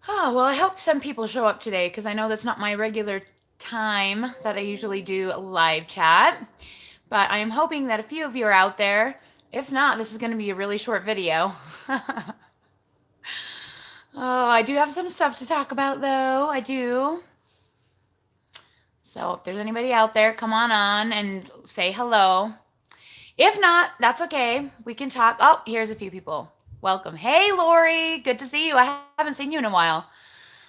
Oh, well, I hope some people show up today because I know that's not my regular time that I usually do a live chat. But I am hoping that a few of you are out there. If not, this is going to be a really short video. Oh, I do have some stuff to talk about though. I do. So if there's anybody out there, come on and say hello. If not, that's okay. We can talk. Oh, here's a few people. Welcome. Hey, Lori. Good to see you. I haven't seen you in a while.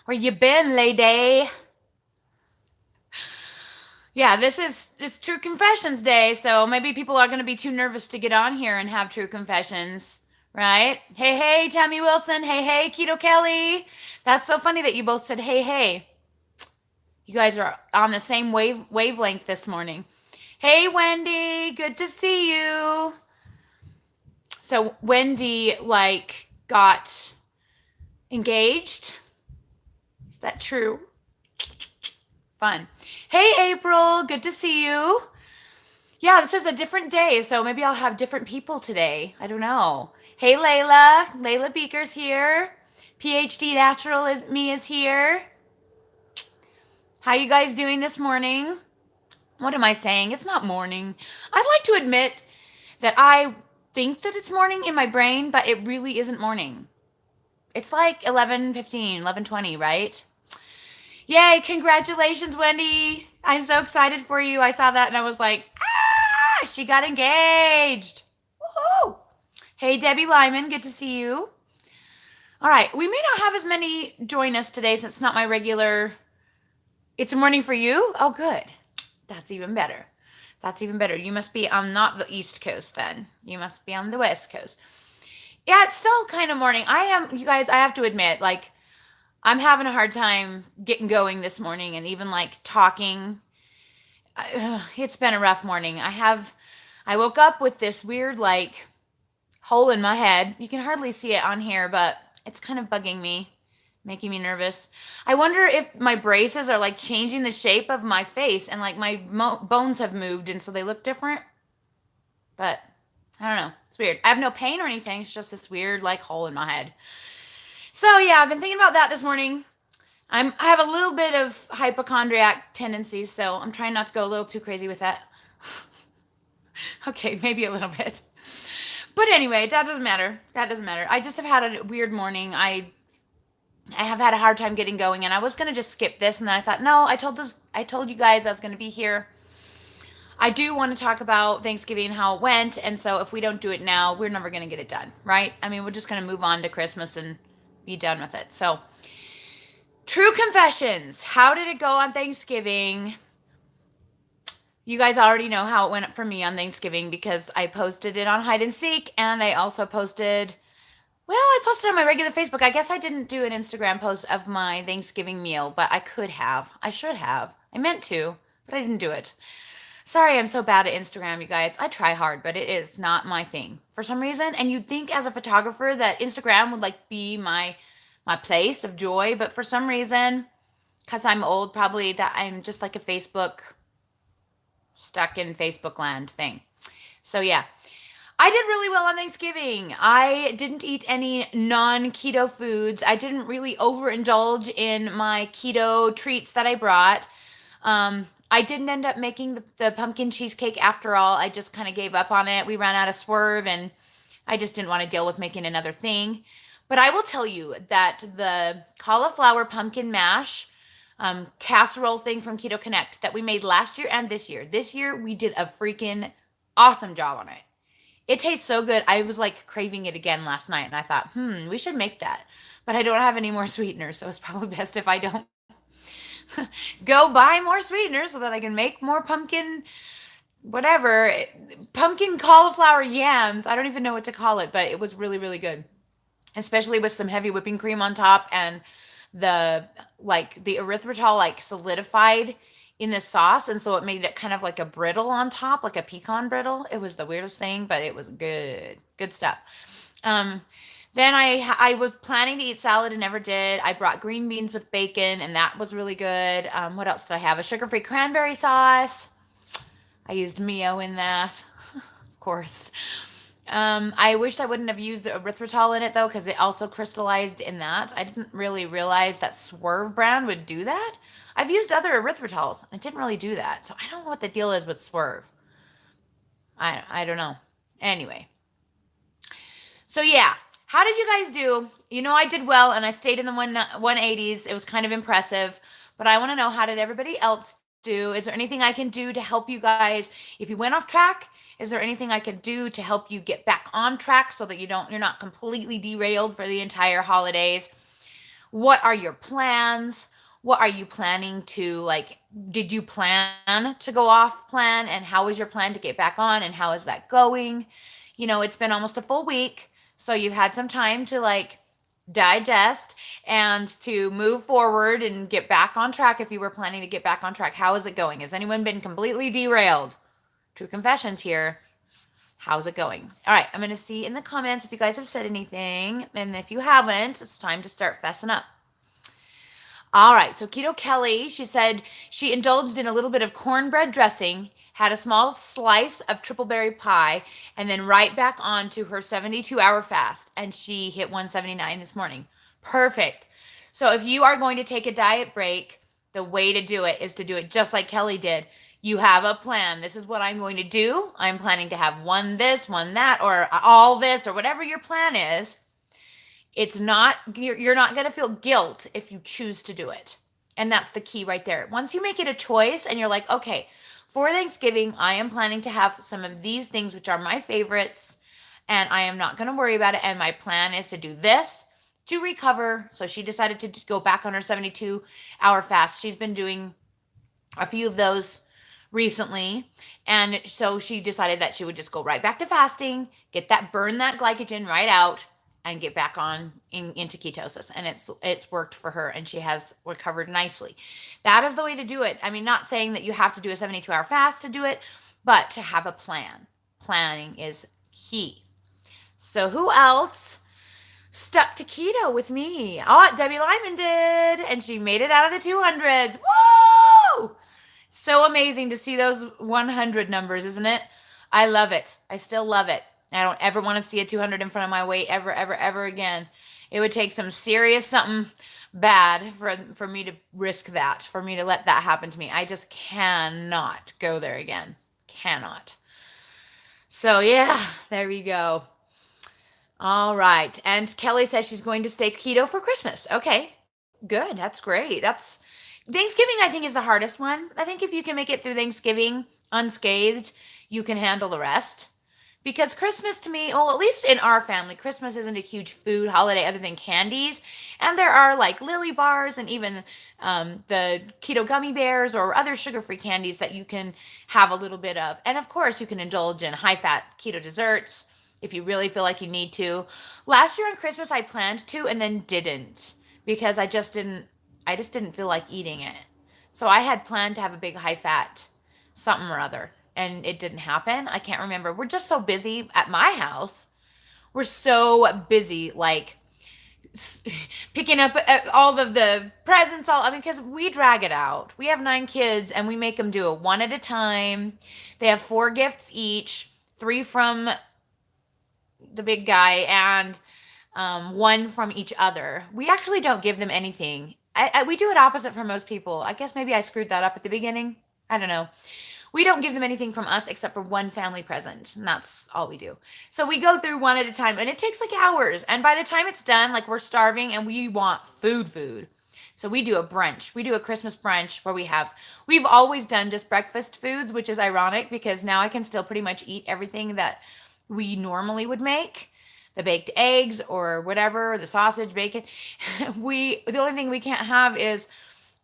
Where you been, lady? Yeah, it's True Confessions Day, so maybe people are going to be too nervous to get on here and have true confessions, right? Hey, hey, Tammy Wilson. Hey, hey, Keto Kelly. That's so funny that you both said hey, hey. You guys are on the same wavelength this morning. Hey, Wendy. Good to see you. So Wendy got engaged. Is that true? Fun. Hey, April. Good to see you. Yeah, this is a different day, so maybe I'll have different people today. I don't know. Hey, Layla. Layla Beaker's here. PhD Natural is me is here. How you guys doing this morning? What am I saying? It's not morning. I'd like to admit that I think that it's morning in my brain, but it really isn't morning. It's like 11:15, 11:20, right? Yay, congratulations, Wendy. I'm so excited for you. I saw that and I was like, ah, she got engaged. Woohoo! Hey, Debbie Lyman, good to see you. All right, we may not have as many join us today since it's not my regular. It's a morning for you? Oh, good. That's even better. That's even better. You must be on not the East Coast then. You must be on the West Coast. Yeah, it's still kind of morning. You guys, I have to admit, I'm having a hard time getting going this morning and even talking. It's been a rough morning. I woke up with this weird hole in my head. You can hardly see it on here, but it's kind of bugging me, making me nervous. I wonder if my braces are changing the shape of my face and my bones have moved and so they look different. But I don't know. It's weird. I have no pain or anything. It's just this weird hole in my head. So yeah, I've been thinking about that this morning. I have a little bit of hypochondriac tendencies, so I'm trying not to go a little too crazy with that. Okay, maybe a little bit. But anyway, that doesn't matter. That doesn't matter. I just have had a weird morning. I have had a hard time getting going, and I was gonna just skip this, and then I thought, no, I told you guys I was gonna be here. I do want to talk about Thanksgiving and how it went, and so if we don't do it now, we're never gonna get it done, right? I mean, we're just gonna move on to Christmas and be done with it. So, true confessions. How did it go on Thanksgiving? You guys already know how it went for me on Thanksgiving because I posted it on Hide and Seek, and I also posted, well, I posted on my regular Facebook. I guess I didn't do an Instagram post of my Thanksgiving meal, but I could have. I should have. I meant to, but I didn't do it. Sorry, I'm so bad at Instagram, you guys. I try hard, but it is not my thing for some reason. And you'd think as a photographer that Instagram would be my place of joy, but for some reason, because I'm old, probably that I'm just like a Facebook stuck in Facebook land thing. So yeah, I did really well on Thanksgiving. I didn't eat any non-keto foods. I didn't really overindulge in my keto treats that I brought. I didn't end up making the pumpkin cheesecake after all. I just kind of gave up on it. We ran out of swerve and I just didn't want to deal with making another thing. But I will tell you that the cauliflower pumpkin mash casserole thing from Keto Connect that we made last year and this year we did a freaking awesome job on it. It tastes so good. I was craving it again last night and I thought, we should make that. But I don't have any more sweeteners, so it's probably best if I don't go buy more sweeteners so that I can make more pumpkin cauliflower yams. I don't even know what to call it, but it was really, really good. Especially with some heavy whipping cream on top and the erythritol solidified in the sauce, and so it made it kind of like a brittle on top, like a pecan brittle. It was the weirdest thing, but it was good stuff. Then I was planning to eat salad and never did. I brought green beans with bacon, and that was really good. What else did I have? A sugar-free cranberry sauce. I used Mio in that, of course. I wished I wouldn't have used the erythritol in it though, because it also crystallized in that. I didn't really realize that Swerve brand would do that. I've used other erythritols. And it didn't really do that. So I don't know what the deal is with Swerve. I don't know. Anyway. So yeah, how did you guys do? You know I did well and I stayed in the 180s. It was kind of impressive, but I want to know, how did everybody else do? Is there anything I can do to help you guys? If you went off track, is there anything I could do to help you get back on track so that you're not completely derailed for the entire holidays? What are your plans? What are you planning to, like, did you plan to go off plan, and how is your plan to get back on, and how is that going? You know, it's been almost a full week, so you've had some time to like digest and to move forward and get back on track if you were planning to get back on track. How is it going? Has anyone been completely derailed? True confessions here. How's it going? All right, I'm going to see in the comments if you guys have said anything. And if you haven't, it's time to start fessing up. All right, so Keto Kelly, she said she indulged in a little bit of cornbread dressing, had a small slice of triple berry pie, and then right back on to her 72-hour fast. And she hit 179 this morning. Perfect. So if you are going to take a diet break, the way to do it is to do it just like Kelly did. You have a plan. This is what I'm going to do. I'm planning to have one this, one that, or all this, or whatever your plan is. It's not, you're not going to feel guilt if you choose to do it. And that's the key right there. Once you make it a choice and you're like, okay, for Thanksgiving, I am planning to have some of these things, which are my favorites, and I am not going to worry about it. And my plan is to do this to recover. So she decided to go back on her 72-hour fast. She's been doing a few of those recently. And so she decided that she would just go right back to fasting, burn that glycogen right out, and get back on into ketosis. And it's worked for her, and she has recovered nicely. That is the way to do it. I mean, not saying that you have to do a 72-hour fast to do it, but to have a plan. Planning is key. So who else stuck to keto with me? Oh, Debbie Lyman did, and she made it out of the 200s. Woo! So amazing to see those 100 numbers, isn't it? I love it. I still love it. I don't ever want to see a 200 in front of my weight ever, ever, ever again. It would take some serious something bad for me to risk that, for me to let that happen to me. I just cannot go there again. Cannot. So yeah, there we go. All right. And Kelly says she's going to stay keto for Christmas. Okay, good. That's great. That's Thanksgiving, I think, is the hardest one. I think if you can make it through Thanksgiving unscathed, you can handle the rest. Because Christmas to me, well, at least in our family, Christmas isn't a huge food holiday other than candies. And there are like Lily bars and even the keto gummy bears or other sugar-free candies that you can have a little bit of. And of course, you can indulge in high-fat keto desserts if you really feel like you need to. Last year on Christmas, I planned to and then didn't because I just didn't feel like eating it. So I had planned to have a big high-fat something or other, and it didn't happen. I can't remember. We're just so busy at my house. We're so busy, like picking up all of the presents. Because we drag it out. We have 9 kids, and we make them do it one at a time. They have 4 gifts each, 3 from the big guy and 1 from each other. We actually don't give them anything. We do it opposite for most people. I guess maybe I screwed that up at the beginning. I don't know. We don't give them anything from us except for 1 family present, and that's all we do. So we go through one at a time, and it takes like hours. And by the time it's done, like we're starving and we want food. So we do a brunch. We do a Christmas brunch where we've always done just breakfast foods, which is ironic because now I can still pretty much eat everything that we normally would make. The baked eggs or whatever, the sausage, bacon. The only thing we can't have is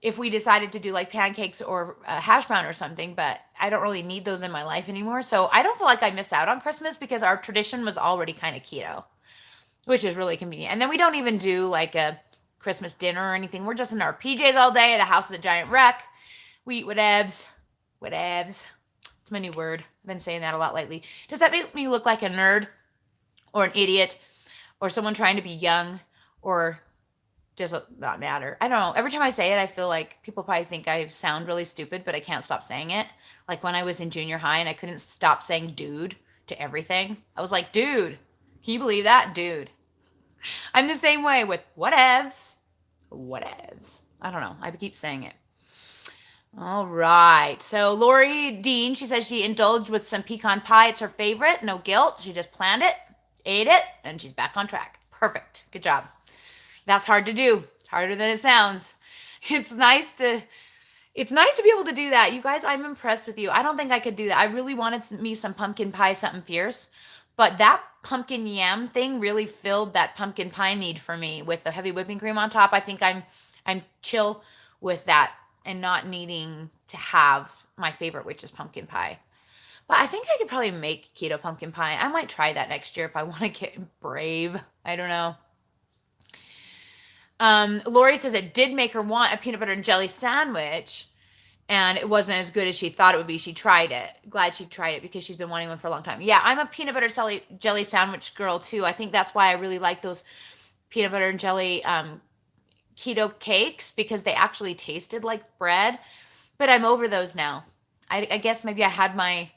if we decided to do like pancakes or a hash brown or something, but I don't really need those in my life anymore. So I don't feel like I miss out on Christmas because our tradition was already kind of keto, which is really convenient. And then we don't even do like a Christmas dinner or anything. We're just in our PJs all day. The house is a giant wreck. We eat whatevs. Whatevs. It's my new word. I've been saying that a lot lately. Does that make me look like a nerd or an idiot or someone trying to be young, or does it not matter? I don't know. Every time I say it, I feel like people probably think I sound really stupid, but I can't stop saying it. Like when I was in junior high and I couldn't stop saying dude to everything. I was like, dude, can you believe that? Dude. I'm the same way with whatevs. Whatevs. I don't know. I keep saying it. All right. So Lori Dean, she says she indulged with some pecan pie. It's her favorite. No guilt. She just planned it, ate it, and she's back on track. Perfect. Good job. That's hard to do. It's harder than it sounds. It's nice to be able to do that. You guys, I'm impressed with you. I don't think I could do that. I really wanted me some pumpkin pie, something fierce. But that pumpkin yam thing really filled that pumpkin pie need for me with the heavy whipping cream on top. I think I'm chill with that and not needing to have my favorite, which is pumpkin pie. But I think I could probably make keto pumpkin pie. I might try that next year if I want to get brave. I don't know. Lori says it did make her want a peanut butter and jelly sandwich, and it wasn't as good as she thought it would be. She tried it. Glad she tried it because she's been wanting one for a long time. Yeah, I'm a peanut butter jelly sandwich girl too. I think that's why I really like those peanut butter and jelly keto cakes, because they actually tasted like bread. But I'm over those now. I guess maybe I had my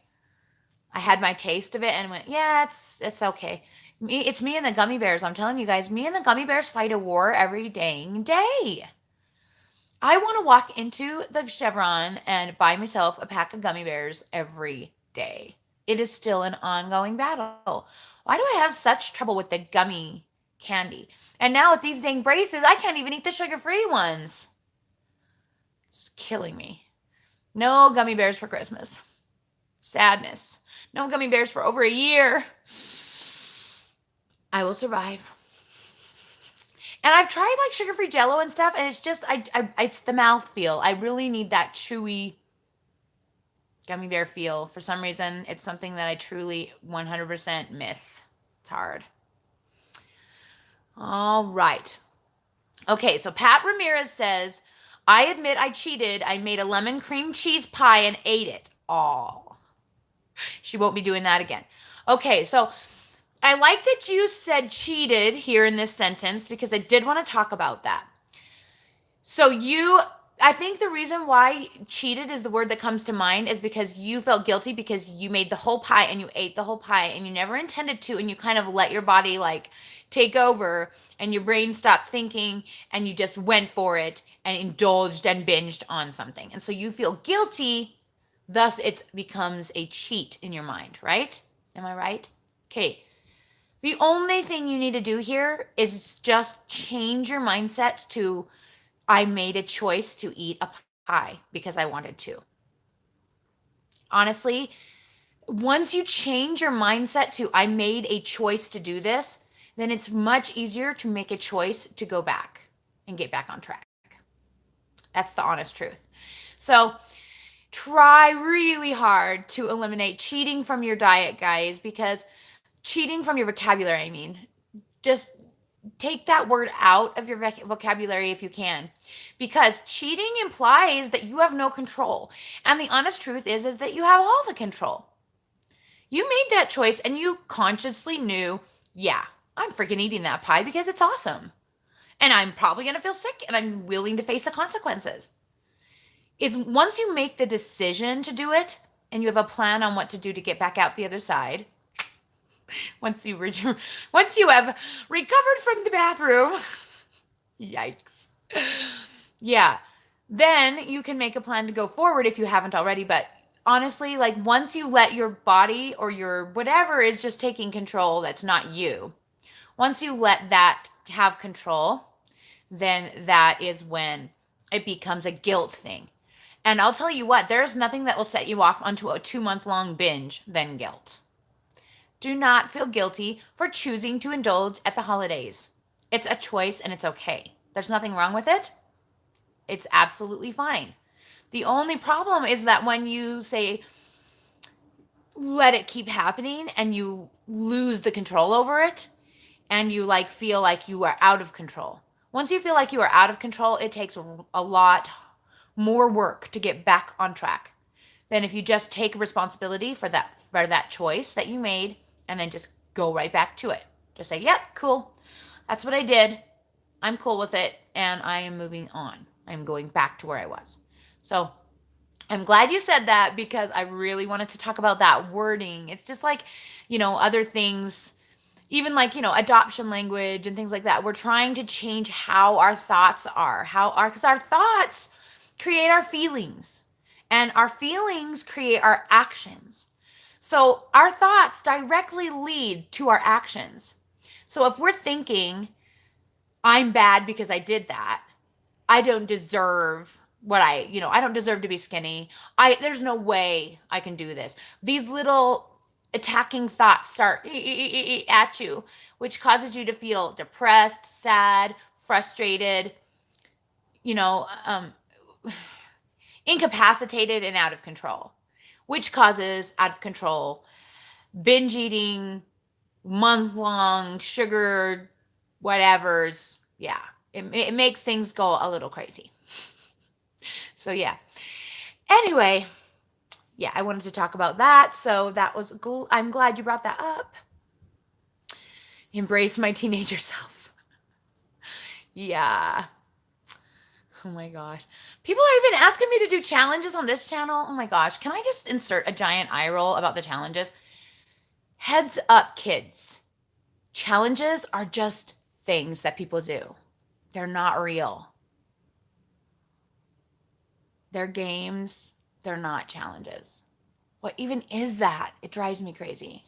taste of it and went, yeah, it's okay. It's me and the gummy bears. I'm telling you guys, me and the gummy bears fight a war every dang day. I want to walk into the Chevron and buy myself a pack of gummy bears every day. It is still an ongoing battle. Why do I have such trouble with the gummy candy? And now with these dang braces, I can't even eat the sugar-free ones. It's killing me. No gummy bears for Christmas. Sadness. No gummy bears for over a year. I will survive. And I've tried like sugar-free Jell-O and stuff, and it's just, it's the mouth feel. I really need that chewy gummy bear feel. For some reason, it's something that I truly 100% miss. It's hard. All right. Okay, so Pat Ramirez says, I admit I cheated. I made a lemon cream cheese pie and ate it all. She won't be doing that again. Okay, so I like that you said cheated here in this sentence because I did want to talk about that. So I think the reason why cheated is the word that comes to mind is because you felt guilty because you made the whole pie and you ate the whole pie and you never intended to, and you kind of let your body like take over and your brain stopped thinking and you just went for it and indulged and binged on something. And so you feel guilty, thus it becomes a cheat in your mind, right? Am I right? Okay. The only thing you need to do here is just change your mindset to, I made a choice to eat a pie because I wanted to. Honestly, once you change your mindset to, I made a choice to do this, then it's much easier to make a choice to go back and get back on track. That's the honest truth. So try really hard to eliminate cheating from your diet, guys, because cheating from your vocabulary, I mean, just take that word out of your vocabulary if you can, because cheating implies that you have no control. And the honest truth is that you have all the control. You made that choice and you consciously knew, yeah, I'm freaking eating that pie because it's awesome. And I'm probably going to feel sick and I'm willing to face the consequences. It's once you make the decision to do it and you have a plan on what to do to get back out the other side, once you have recovered from the bathroom, yikes. Yeah, then you can make a plan to go forward if you haven't already. But honestly, like once you let your body or your whatever is just taking control, that's not you. Once you let that have control, then that is when it becomes a guilt thing. And I'll tell you what, there's nothing that will set you off onto a 2-month-long binge than guilt. Do not feel guilty for choosing to indulge at the holidays. It's a choice and it's okay. There's nothing wrong with it. It's absolutely fine. The only problem is that when you say, let it keep happening and you lose the control over it and you like feel like you are out of control. Once you feel like you are out of control, it takes a lot more work to get back on track than if you just take responsibility for that choice that you made and then just go right back to it. Just say, yep, cool. That's what I did. I'm cool with it. And I am moving on. I'm going back to where I was. So I'm glad you said that because I really wanted to talk about that wording. It's just like, other things, even like, adoption language and things like that. We're trying to change how our thoughts are, because our thoughts create our feelings, and our feelings create our actions. So our thoughts directly lead to our actions. So if we're thinking, I'm bad because I did that, I don't deserve I don't deserve to be skinny. There's no way I can do this. These little attacking thoughts start at you, which causes you to feel depressed, sad, frustrated, you know, um, incapacitated and out of control, which causes out of control binge eating, month long sugar, whatever's. Yeah, it makes things go a little crazy. So, yeah. Anyway, yeah, I wanted to talk about that. So, I'm glad you brought that up. Embrace my teenager self. Yeah. Oh my gosh. People are even asking me to do challenges on this channel. Oh my gosh. Can I just insert a giant eye roll about the challenges? Heads up, kids. Challenges are just things that people do. They're not real. They're games. They're not challenges. What even is that? It drives me crazy.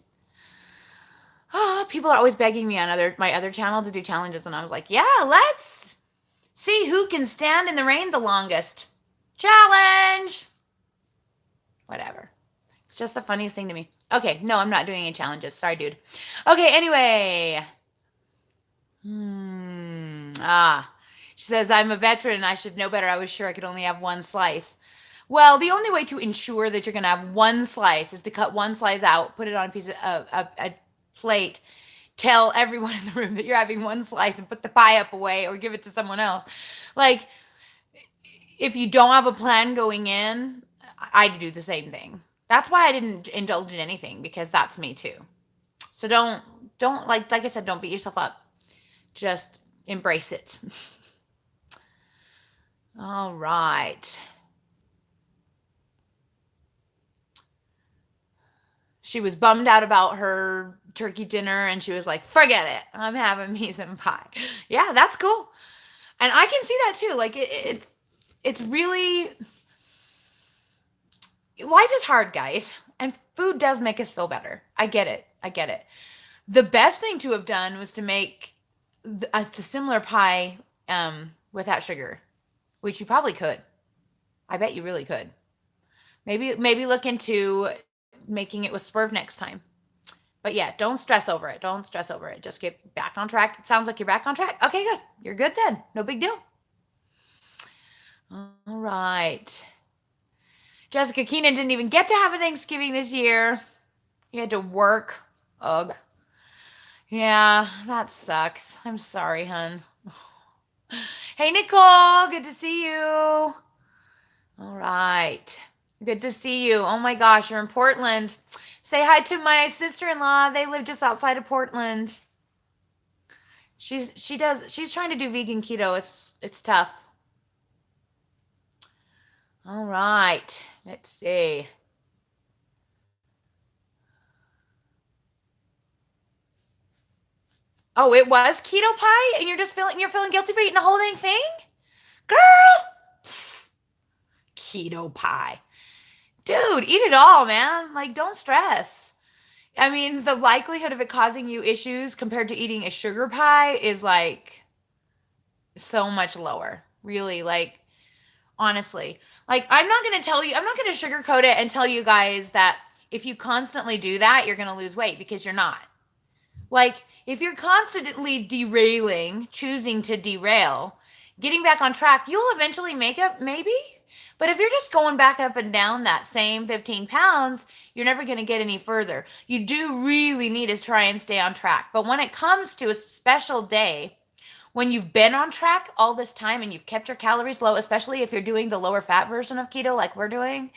People are always begging me on my other channel to do challenges, and I was like, yeah, let's see who can stand in the rain the longest. Challenge! Whatever. It's just the funniest thing to me. Okay, no, I'm not doing any challenges. Sorry, dude. Okay, anyway. She says, I'm a veteran. I should know better. I was sure I could only have one slice. Well, the only way to ensure that you're going to have one slice is to cut one slice out, put it on a piece of a plate, tell everyone in the room that you're having one slice and put the pie up away or give it to someone else. Like, if you don't have a plan going in, I'd do the same thing. That's why I didn't indulge in anything, because that's me too. So don't like I said, don't beat yourself up. Just embrace it. All right. She was bummed out about her turkey dinner, and she was like, forget it. I'm having me some pie. Yeah, that's cool. And I can see that too. Like, it's really, life is hard, guys. And food does make us feel better. I get it. The best thing to have done was to make the similar pie without sugar, which you probably could. I bet you really could. Maybe look into making it with swerve next time. But yeah, don't stress over it. Just get back on track. It sounds like you're back on track. Okay, good. You're good then. No big deal. All right. Jessica Keenan didn't even get to have a Thanksgiving this year. He had to work. Ugh. Yeah, that sucks. I'm sorry, hun. Hey, Nicole. Good to see you. All right. Good to see you. Oh my gosh, you're in Portland. Say hi to my sister-in-law. They live just outside of Portland. She's trying to do vegan keto. It's tough. All right. Let's see. Oh, it was keto pie, and you're feeling guilty for eating the whole dang thing? Girl! Keto pie. Dude, eat it all, man. Like, don't stress. I mean, the likelihood of it causing you issues compared to eating a sugar pie is like so much lower. Really, like, honestly. Like, I'm not going to sugarcoat it and tell you guys that if you constantly do that, you're going to lose weight, because you're not. Like, if you're constantly derailing, choosing to derail, getting back on track, you'll eventually make up, maybe. But if you're just going back up and down that same 15 pounds, you're never going to get any further. You do really need to try and stay on track. But when it comes to a special day, when you've been on track all this time and you've kept your calories low, especially if you're doing the lower fat version of keto like we're doing,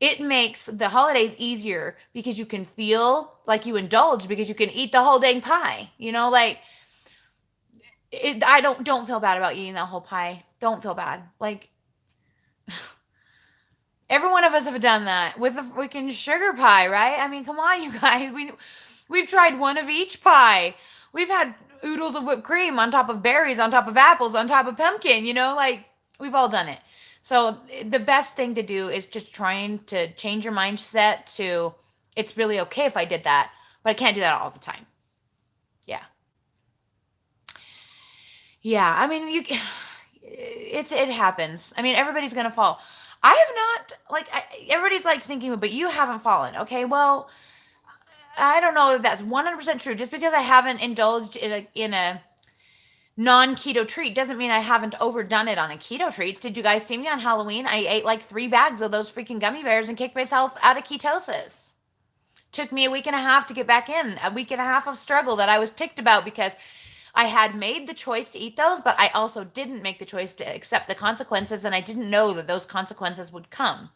it makes the holidays easier, because you can feel like you indulge, because you can eat the whole dang pie. Like, I don't feel bad about eating that whole pie. Don't feel bad. Like, Every one of us have done that with the freaking sugar pie, right? I mean, come on, you guys. We've tried one of each pie. We've had oodles of whipped cream on top of berries, on top of apples, on top of pumpkin, like we've all done it. So the best thing to do is just trying to change your mindset to it's really okay if I did that, but I can't do that all the time. Yeah. Yeah, I mean, it happens. I mean, everybody's gonna fall. I have not everybody's like thinking, but you haven't fallen. Okay, well, I don't know if that's 100% true. Just because I haven't indulged in a non-keto treat doesn't mean I haven't overdone it on a keto treats. Did you guys see me on Halloween? I ate like 3 bags of those freaking gummy bears and kicked myself out of ketosis. Took me a week and a half to get back in. A week and a half of struggle that I was ticked about because I had made the choice to eat those, but I also didn't make the choice to accept the consequences, and I didn't know that those consequences would come.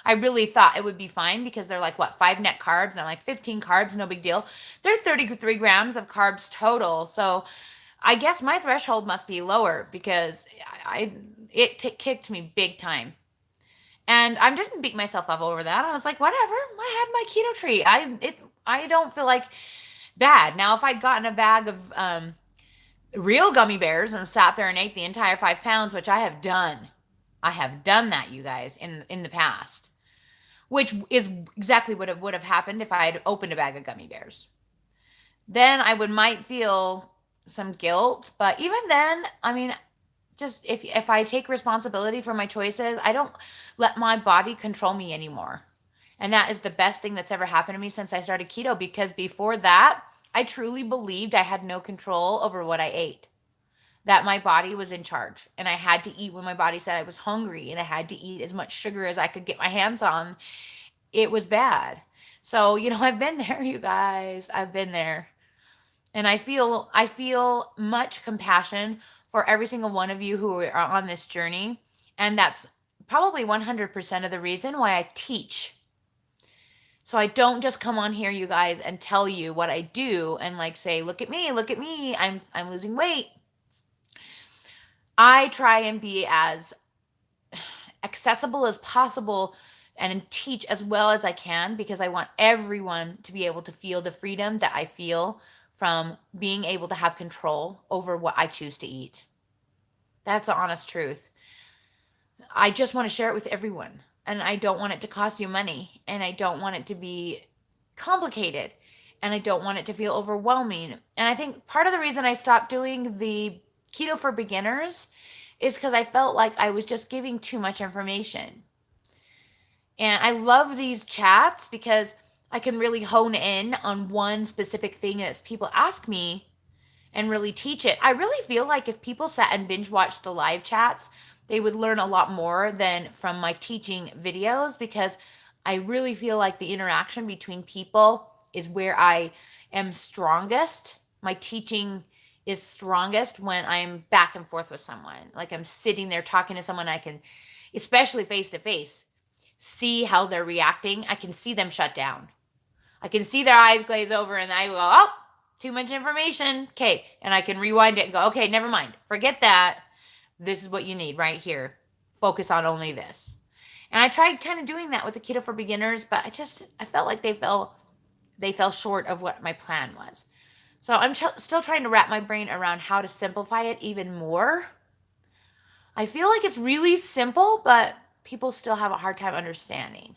I really thought it would be fine because they're like, what, 5 net carbs? And I'm like, 15 carbs, no big deal. They're 33 grams of carbs total. So I guess my threshold must be lower because it kicked me big time. And I didn't beat myself up over that. I was like, whatever. I had my keto treat. I don't feel like bad. Now, if I'd gotten a bag of real gummy bears and sat there and ate the entire 5 pounds, which I have done that, you guys, in the past, which is exactly what would have happened if I had opened a bag of gummy bears. Then I might feel some guilt, but even then, I mean, just if I take responsibility for my choices, I don't let my body control me anymore. And that is the best thing that's ever happened to me since I started keto, because before that, I truly believed I had no control over what I ate. That my body was in charge and I had to eat when my body said I was hungry, and I had to eat as much sugar as I could get my hands on. It was bad. So, I've been there, you guys. I've been there. And I feel much compassion for every single one of you who are on this journey. And that's probably 100% of the reason why I teach. So I don't just come on here, you guys, and tell you what I do and say, look at me, I'm losing weight. I try and be as accessible as possible and teach as well as I can, because I want everyone to be able to feel the freedom that I feel from being able to have control over what I choose to eat. That's the honest truth. I just want to share it with everyone, and I don't want it to cost you money, and I don't want it to be complicated, and I don't want it to feel overwhelming. And I think part of the reason I stopped doing the keto for beginners is because I felt like I was just giving too much information. And I love these chats because I can really hone in on one specific thing as people ask me and really teach it. I really feel like if people sat and binge watched the live chats, they would learn a lot more than from my teaching videos, because I really feel like the interaction between people is where I am strongest. My teaching is strongest when I'm back and forth with someone. Like I'm sitting there talking to someone, I can, especially face to face, see how they're reacting. I can see them shut down. I can see their eyes glaze over, and I go, oh, too much information. Okay. And I can rewind it and go, okay, never mind. Forget that. This is what you need right here. Focus on only this. And I tried kind of doing that with the keto for beginners, but I felt like they fell short of what my plan was. So I'm still trying to wrap my brain around how to simplify it even more. I feel like it's really simple, but people still have a hard time understanding.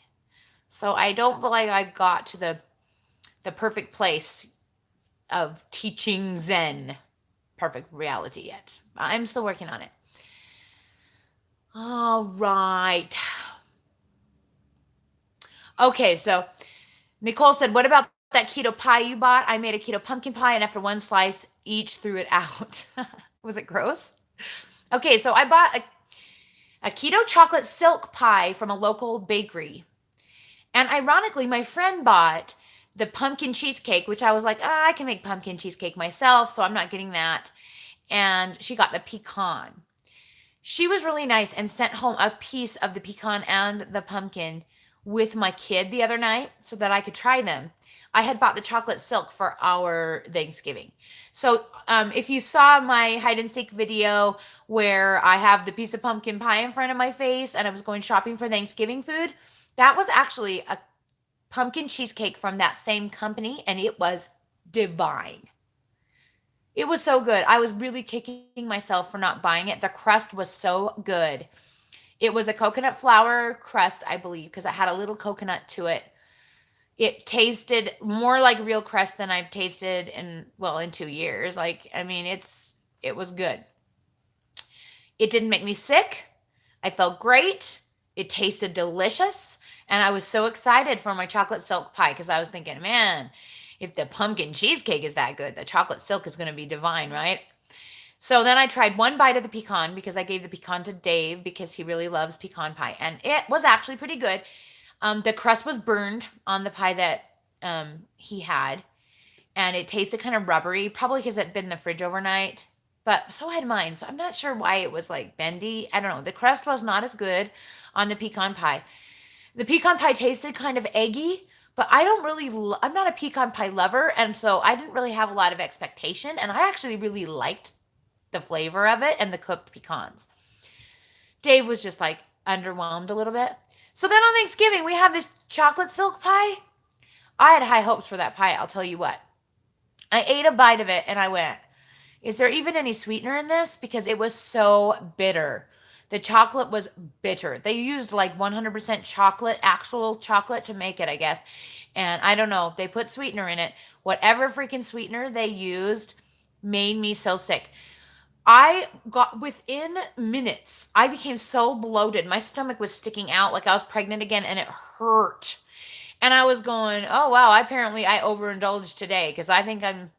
So I don't feel like I've got to the perfect place of teaching Zen, perfect reality yet. I'm still working on it. All right. Okay, so Nicole said, what about that keto pie you bought? I made a keto pumpkin pie, and after one slice, each threw it out. Was it gross? Okay, so I bought a keto chocolate silk pie from a local bakery. And ironically, my friend bought the pumpkin cheesecake, which I was like, I can make pumpkin cheesecake myself, so I'm not getting that. And she got the pecan. She was really nice and sent home a piece of the pecan and the pumpkin with my kid the other night so that I could try them. I had bought the chocolate silk for our Thanksgiving. So if you saw my hide and seek video where I have the piece of pumpkin pie in front of my face and I was going shopping for Thanksgiving food, that was actually a pumpkin cheesecake from that same company, and it was divine. It was so good. I was really kicking myself for not buying it. The crust was so good. It was a coconut flour crust, I believe, because it had a little coconut to it. It tasted more like real crust than I've tasted in 2 years. Like, I mean, it was good. It didn't make me sick. I felt great. It tasted delicious. And I was so excited for my chocolate silk pie because I was thinking, man, if the pumpkin cheesecake is that good, the chocolate silk is going to be divine, right? So then I tried one bite of the pecan because I gave the pecan to Dave because he really loves pecan pie. And it was actually pretty good. The crust was burned on the pie that he had. And it tasted kind of rubbery, probably because it had been in the fridge overnight. But so had mine. So I'm not sure why it was like bendy. I don't know. The crust was not as good on the pecan pie. The pecan pie tasted kind of eggy, but I don't really, I'm not a pecan pie lover. And so I didn't really have a lot of expectation. And I actually really liked the flavor of it and the cooked pecans. Dave was just like underwhelmed a little bit. So then on Thanksgiving, we have this chocolate silk pie. I had high hopes for that pie, I'll tell you what. I ate a bite of it and I went, is there even any sweetener in this? Because it was so bitter. The chocolate was bitter. They used like 100% chocolate, actual chocolate to make it, I guess. And I don't know, they put sweetener in it. Whatever freaking sweetener they used made me so sick. I got within minutes, I became so bloated. My stomach was sticking out like I was pregnant again and it hurt. And I was going, oh wow, apparently I overindulged today because I think I'm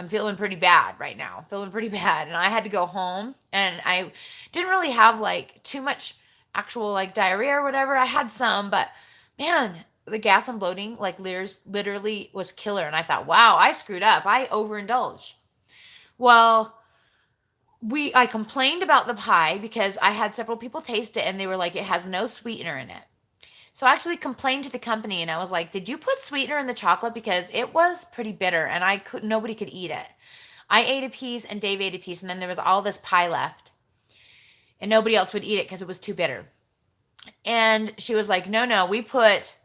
feeling pretty bad right now. Feeling pretty bad. And I had to go home and I didn't really have like too much actual like diarrhea or whatever. I had some, but man, the gas and bloating like literally was killer. And I thought, wow, I screwed up. I overindulged. Well, I complained about the pie because I had several people taste it and they were like, it has no sweetener in it. So I actually complained to the company and I was like, did you put sweetener in the chocolate? Because it was pretty bitter and nobody could eat it. I ate a piece and Dave ate a piece and then there was all this pie left and nobody else would eat it because it was too bitter. And she was like, no, we put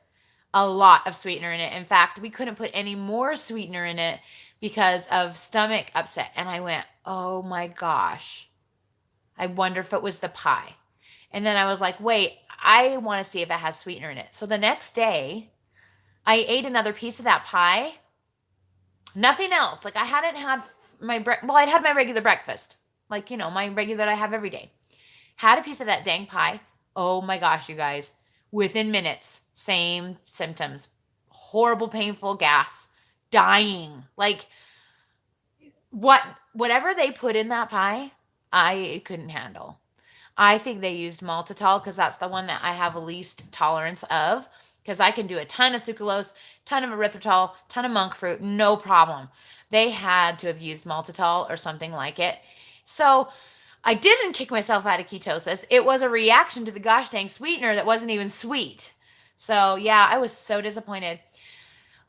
a lot of sweetener in it. In fact, we couldn't put any more sweetener in it because of stomach upset. And I went, oh my gosh, I wonder if it was the pie. And then I was like, wait, I want to see if it has sweetener in it. So the next day, I ate another piece of that pie. Nothing else. Like I hadn't had I'd had my regular breakfast. Like, my regular that I have every day. Had a piece of that dang pie. Oh my gosh, you guys. Within minutes, same symptoms. Horrible, painful gas. Dying. Like, whatever they put in that pie, I couldn't handle. I think they used maltitol because that's the one that I have least tolerance of. Because I can do a ton of sucralose, ton of erythritol, ton of monk fruit, no problem. They had to have used maltitol or something like it. So I didn't kick myself out of ketosis. It was a reaction to the gosh dang sweetener that wasn't even sweet. So yeah, I was so disappointed.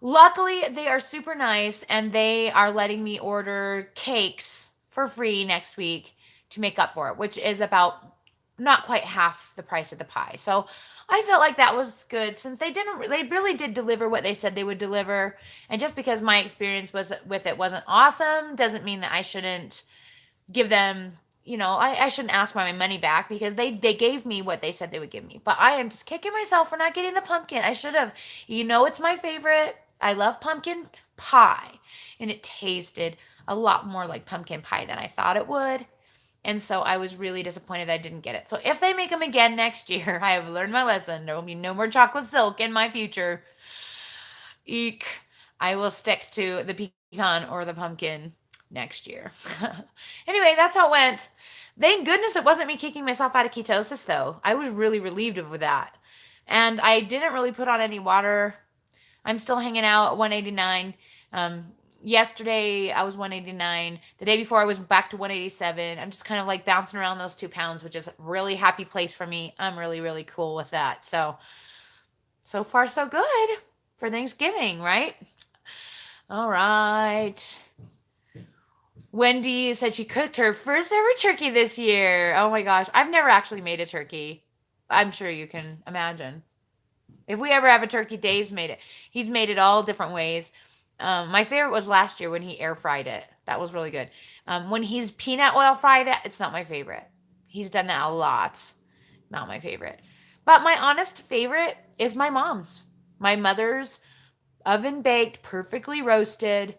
Luckily, they are super nice and they are letting me order cakes for free next week to make up for it, which is about not quite half the price of the pie. So I felt like that was good since they really did deliver what they said they would deliver. And just because my experience with it wasn't awesome doesn't mean that I shouldn't give them, I shouldn't ask for my money back because they gave me what they said they would give me. But I am just kicking myself for not getting the pumpkin. I should have. It's my favorite. I love pumpkin pie. And it tasted a lot more like pumpkin pie than I thought it would. And so I was really disappointed I didn't get it. So if they make them again next year, I have learned my lesson. There will be no more chocolate silk in my future. Eek. I will stick to the pecan or the pumpkin next year. Anyway, that's how it went. Thank goodness it wasn't me kicking myself out of ketosis, though. I was really relieved of that. And I didn't really put on any water. I'm still hanging out at 189. Yesterday, I was 189. The day before, I was back to 187. I'm just kind of like bouncing around those 2 pounds, which is a really happy place for me. I'm really, really cool with that. So far, so good for Thanksgiving, right? All right. Wendy said she cooked her first ever turkey this year. Oh my gosh. I've never actually made a turkey. I'm sure you can imagine. If we ever have a turkey, Dave's made it. He's made it all different ways. My favorite was last year when he air fried it. That was really good. When he's peanut oil fried it, it's not my favorite. He's done that a lot. Not my favorite. But my honest favorite is my mom's. My mother's oven baked, perfectly roasted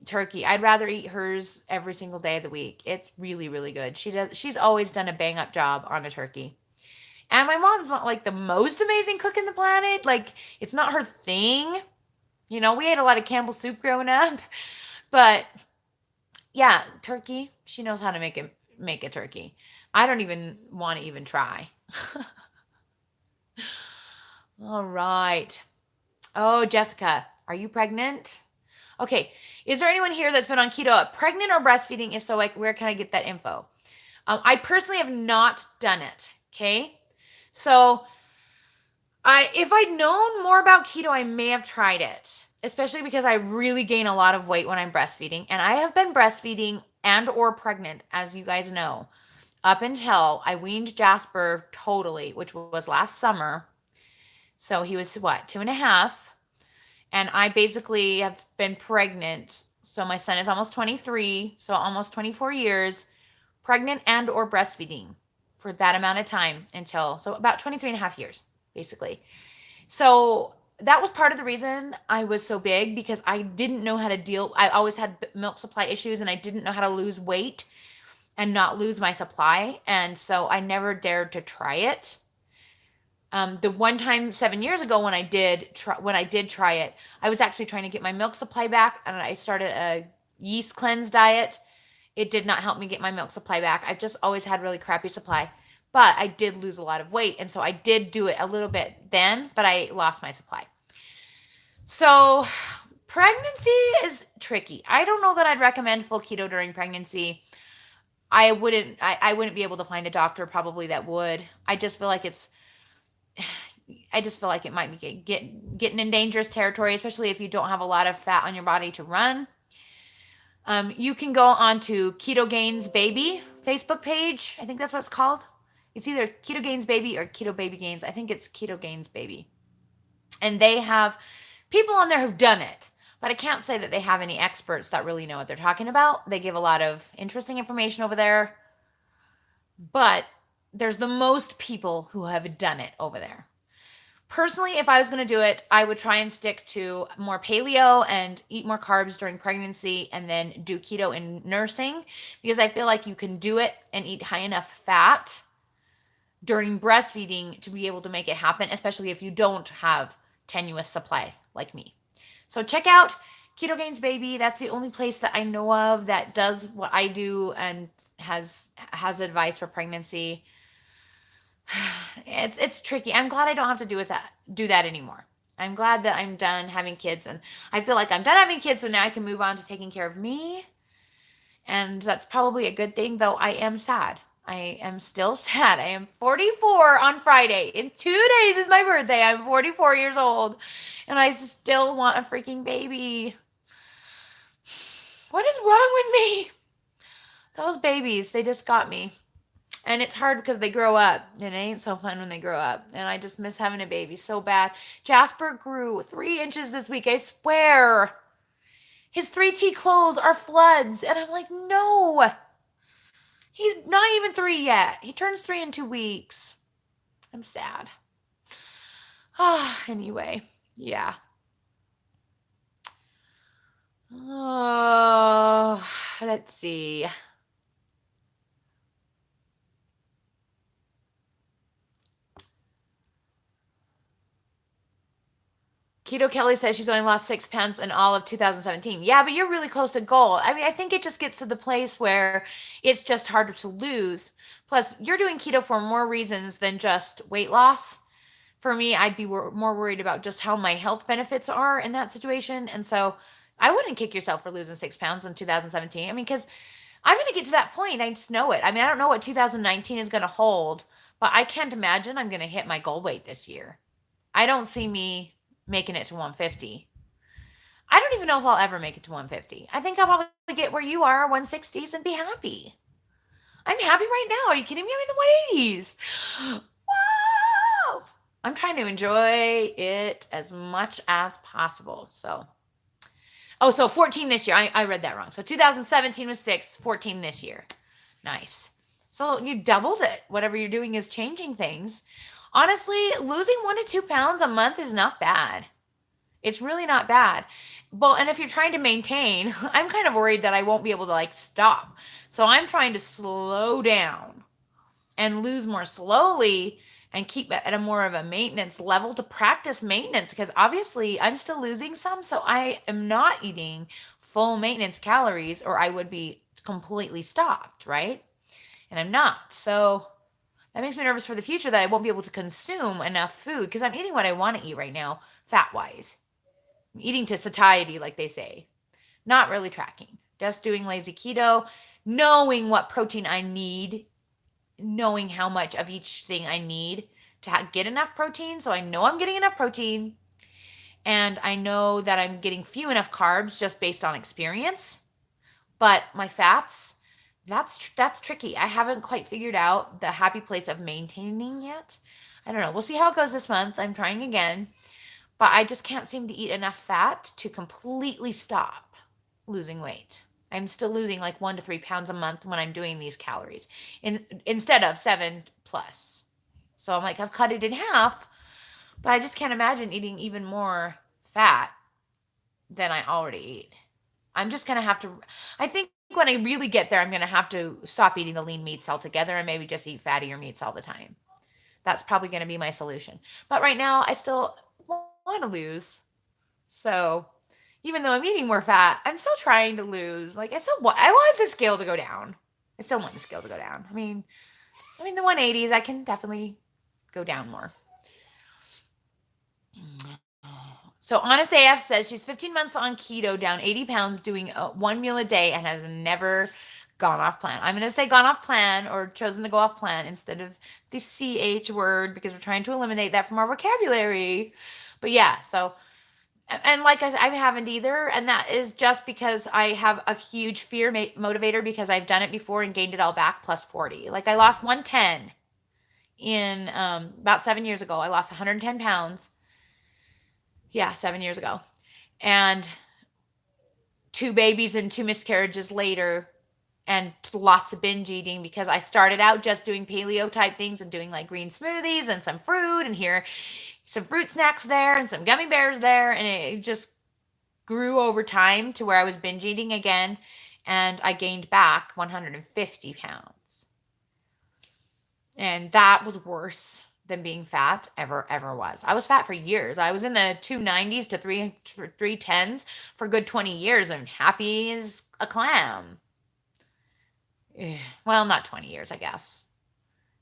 turkey. I'd rather eat hers every single day of the week. It's really, really good. She's always done a bang up job on a turkey. And my mom's not like the most amazing cook in the planet. Like, it's not her thing. You know, we ate a lot of Campbell's soup growing up. But yeah, turkey, she knows how to make a turkey. I don't even want to even try. All right. Oh, Jessica, are you pregnant? Okay. Is there anyone here that's been on keto, pregnant or breastfeeding? If so, like, where can I get that info? I personally have not done it. Okay. So if I'd known more about keto, I may have tried it, especially because I really gain a lot of weight when I'm breastfeeding. And I have been breastfeeding and or pregnant, as you guys know, up until I weaned Jasper totally, which was last summer. So he was what, 2.5. And I basically have been pregnant. So my son is almost 23, so almost 24 years, pregnant and or breastfeeding for that amount of time so about 23 and a half years, basically. So that was part of the reason I was so big, because I didn't know how to deal. I always had milk supply issues and I didn't know how to lose weight and not lose my supply. And so I never dared to try it. The one time 7 years ago when I did try it, I was actually trying to get my milk supply back, and I started a yeast cleanse diet. It did not help me get my milk supply back. I've just always had really crappy supply, but I did lose a lot of weight, and so I did do it a little bit then, but I lost my supply. So pregnancy is tricky. I don't know that I'd recommend full keto during pregnancy. I wouldn't be able to find a doctor probably that would. I just feel like it might be getting in dangerous territory, especially if you don't have a lot of fat on your body to run. You can go on to Keto Gains Baby Facebook page. I think that's what it's called. It's either Keto Gains Baby or Keto Baby Gains. I think it's Keto Gains Baby. And they have people on there who've done it, but I can't say that they have any experts that really know what they're talking about. They give a lot of interesting information over there, but there's the most people who have done it over there. Personally, if I was going to do it, I would try and stick to more paleo and eat more carbs during pregnancy and then do keto in nursing, because I feel like you can do it and eat high enough fat during breastfeeding to be able to make it happen, especially if you don't have tenuous supply like me. So check out Keto Gains Baby. That's the only place that I know of that does what I do and has advice for pregnancy. It's tricky. I'm glad I don't have to do that anymore. I'm glad that I'm done having kids, and I feel like I'm done having kids, so now I can move on to taking care of me. And that's probably a good thing, though I am sad. I am still sad. I am 44 on Friday. In 2 days is my birthday. I'm 44 years old, and I still want a freaking baby. What is wrong with me? Those babies, they just got me. And it's hard because they grow up. And it ain't so fun when they grow up. And I just miss having a baby so bad. Jasper grew 3 inches this week, I swear. His 3T clothes are floods. And I'm like, no. He's not even 3 yet. He turns 3 in 2 weeks. I'm sad. Anyway, yeah. Oh, let's see. Keto Kelly says she's only lost 6 pounds in all of 2017. Yeah, but you're really close to goal. I mean, I think it just gets to the place where it's just harder to lose. Plus, you're doing keto for more reasons than just weight loss. For me, I'd be more worried about just how my health benefits are in that situation. And so I wouldn't kick yourself for losing 6 pounds in 2017. I mean, because I'm going to get to that point. I just know it. I mean, I don't know what 2019 is going to hold, but I can't imagine I'm going to hit my goal weight this year. I don't see me making it to 150. I don't even know if I'll ever make it to 150. I think I'll probably get where you are, 160s, and be happy. I'm happy right now. Are you kidding me? I'm in the 180s. Wow. I'm trying to enjoy it as much as possible. So 14 this year. I read that wrong. So 2017 was 6, 14 this year. Nice. So you doubled it. Whatever you're doing is changing things. Honestly, losing 1 to 2 pounds a month is not bad. It's really not bad. Well, and if you're trying to maintain, I'm kind of worried that I won't be able to like stop. So I'm trying to slow down and lose more slowly and keep at a more of a maintenance level to practice maintenance, because obviously I'm still losing some. So I am not eating full maintenance calories or I would be completely stopped, right? And I'm not. So that makes me nervous for the future that I won't be able to consume enough food because I'm eating what I want to eat right now, fat wise. I'm eating to satiety, like they say. Not really tracking, just doing lazy keto, knowing what protein I need, knowing how much of each thing I need to get enough protein. So I know I'm getting enough protein, and I know that I'm getting few enough carbs just based on experience. But my fats, that's tricky. I haven't quite figured out the happy place of maintaining yet. I don't know. We'll see how it goes this month. I'm trying again, but I just can't seem to eat enough fat to completely stop losing weight. I'm still losing like 1 to 3 pounds a month when I'm doing these calories instead of 7 plus. So I'm like, I've cut it in half, but I just can't imagine eating even more fat than I already eat. I'm just going to have to, I think when I really get there, I'm going to have to stop eating the lean meats altogether and maybe just eat fattier meats all the time. That's probably going to be my solution. But right now, I still want to lose. So even though I'm eating more fat, I'm still trying to lose. Like I want the scale to go down. I still want the scale to go down. I mean the 180s, I can definitely go down more. So Honest AF says she's 15 months on keto, down 80 pounds, doing one meal a day, and has never gone off plan. I'm going to say gone off plan or chosen to go off plan instead of the CH word because we're trying to eliminate that from our vocabulary. But yeah, so, and like I said, I haven't either. And that is just because I have a huge fear motivator because I've done it before and gained it all back plus 40. Like I lost 110 in about 7 years ago. I lost 110 pounds. Yeah, 7 years ago. And 2 babies and 2 miscarriages later, and lots of binge eating because I started out just doing paleo type things and doing like green smoothies and some fruit and here, some fruit snacks there and some gummy bears there. And it just grew over time to where I was binge eating again. And I gained back 150 pounds. And that was worse than being fat ever was. I was fat for years. I was in the 290s to 310s for a good 20 years and happy as a clam. Well, not 20 years, I guess.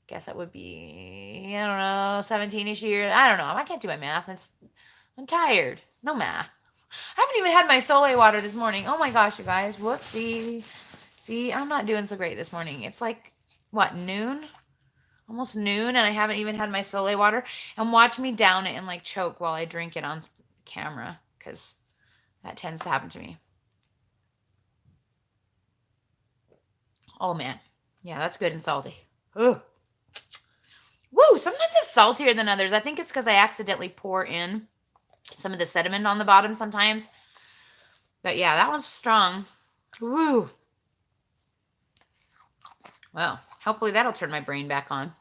Guess that would be, I don't know, 17-ish years. I don't know. I can't do my math. I'm tired. No math. I haven't even had my Soleil water this morning. Oh my gosh, you guys. Whoopsie. See, I'm not doing so great this morning. It's like, what, noon? Almost noon, and I haven't even had my Soleil water. And watch me down it and like choke while I drink it on camera, because that tends to happen to me. Oh man, yeah, that's good and salty. Ugh. Woo! Sometimes it's saltier than others. I think it's because I accidentally pour in some of the sediment on the bottom sometimes. But yeah, that one's strong. Woo! Well, hopefully that'll turn my brain back on.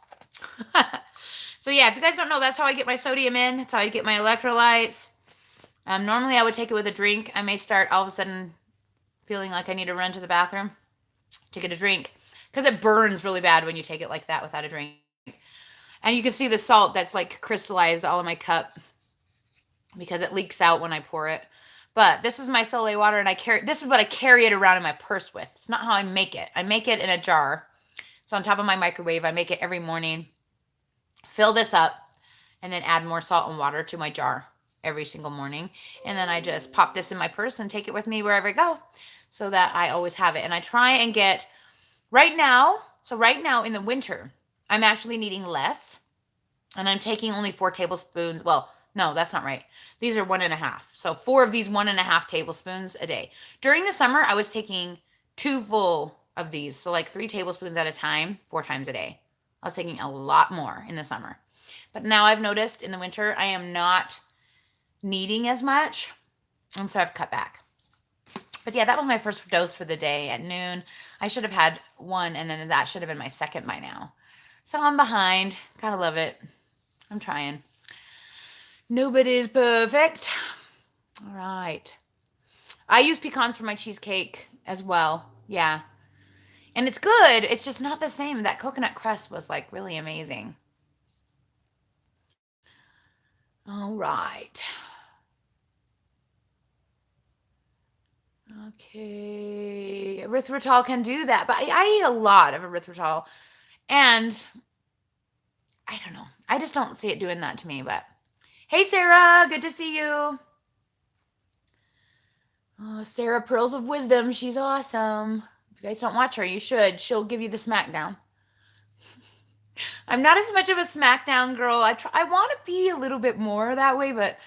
So yeah, if you guys don't know, that's how I get my sodium in. That's how I get my electrolytes. Normally I would take it with a drink. I may start all of a sudden feeling like I need to run to the bathroom to get a drink because it burns really bad when you take it like that without a drink. And you can see the salt that's like crystallized all in my cup because it leaks out when I pour it. But this is my Soleil water, and this is what I carry it around in my purse with. It's not how I make it. I make it in a jar. It's on top of my microwave. I make it every morning. Fill this up and then add more salt and water to my jar every single morning. And then I just pop this in my purse and take it with me wherever I go so that I always have it. And I try and get right now in the winter, I'm actually eating less, and I'm taking only 4 tablespoons. Well, No, that's not right. These are 1.5. So 4 of these 1.5 tablespoons a day. During the summer, I was taking 2 full of these. So like 3 tablespoons at a time, 4 times a day. I was taking a lot more in the summer. But now I've noticed in the winter, I am not needing as much. And so I've cut back. But yeah, that was my first dose for the day at noon. I should have had one, and then that should have been my second by now. So I'm behind. Gotta love it. I'm trying. Nobody's perfect. All right. I use pecans for my cheesecake as well. Yeah. And it's good. It's just not the same. That coconut crust was like really amazing. All right. Okay. Erythritol can do that, but I eat a lot of erythritol. And I don't know. I just don't see it doing that to me, but hey, Sarah, good to see you. Oh, Sarah, Pearls of Wisdom. She's awesome. If you guys don't watch her, you should. She'll give you the smackdown. I'm not as much of a smackdown girl. I want to be a little bit more that way, but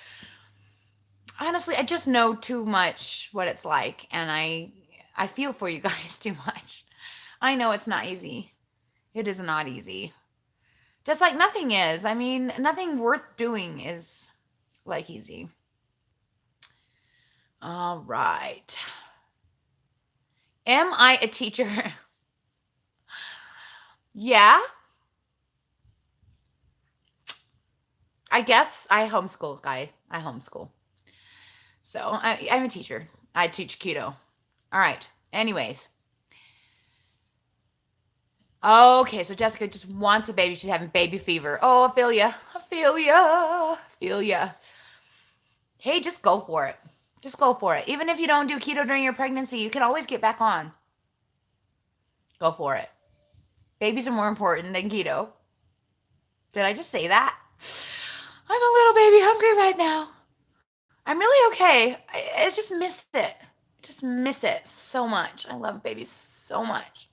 honestly, I just know too much what it's like, and I feel for you guys too much. I know it's not easy. It is not easy. Just like nothing is. I mean, nothing worth doing is like easy. All right. Am I a teacher? Yeah. I guess I homeschool, guy. I homeschool. So I'm a teacher. I teach keto. All right. Anyways. Okay, so Jessica just wants a baby. She's having baby fever. Oh, I feel ya. I feel ya. I feel ya. Hey, just go for it. Just go for it. Even if you don't do keto during your pregnancy, you can always get back on. Go for it. Babies are more important than keto. Did I just say that? I'm a little baby hungry right now. I'm really okay. I just miss it. Just miss it so much. I love babies so much.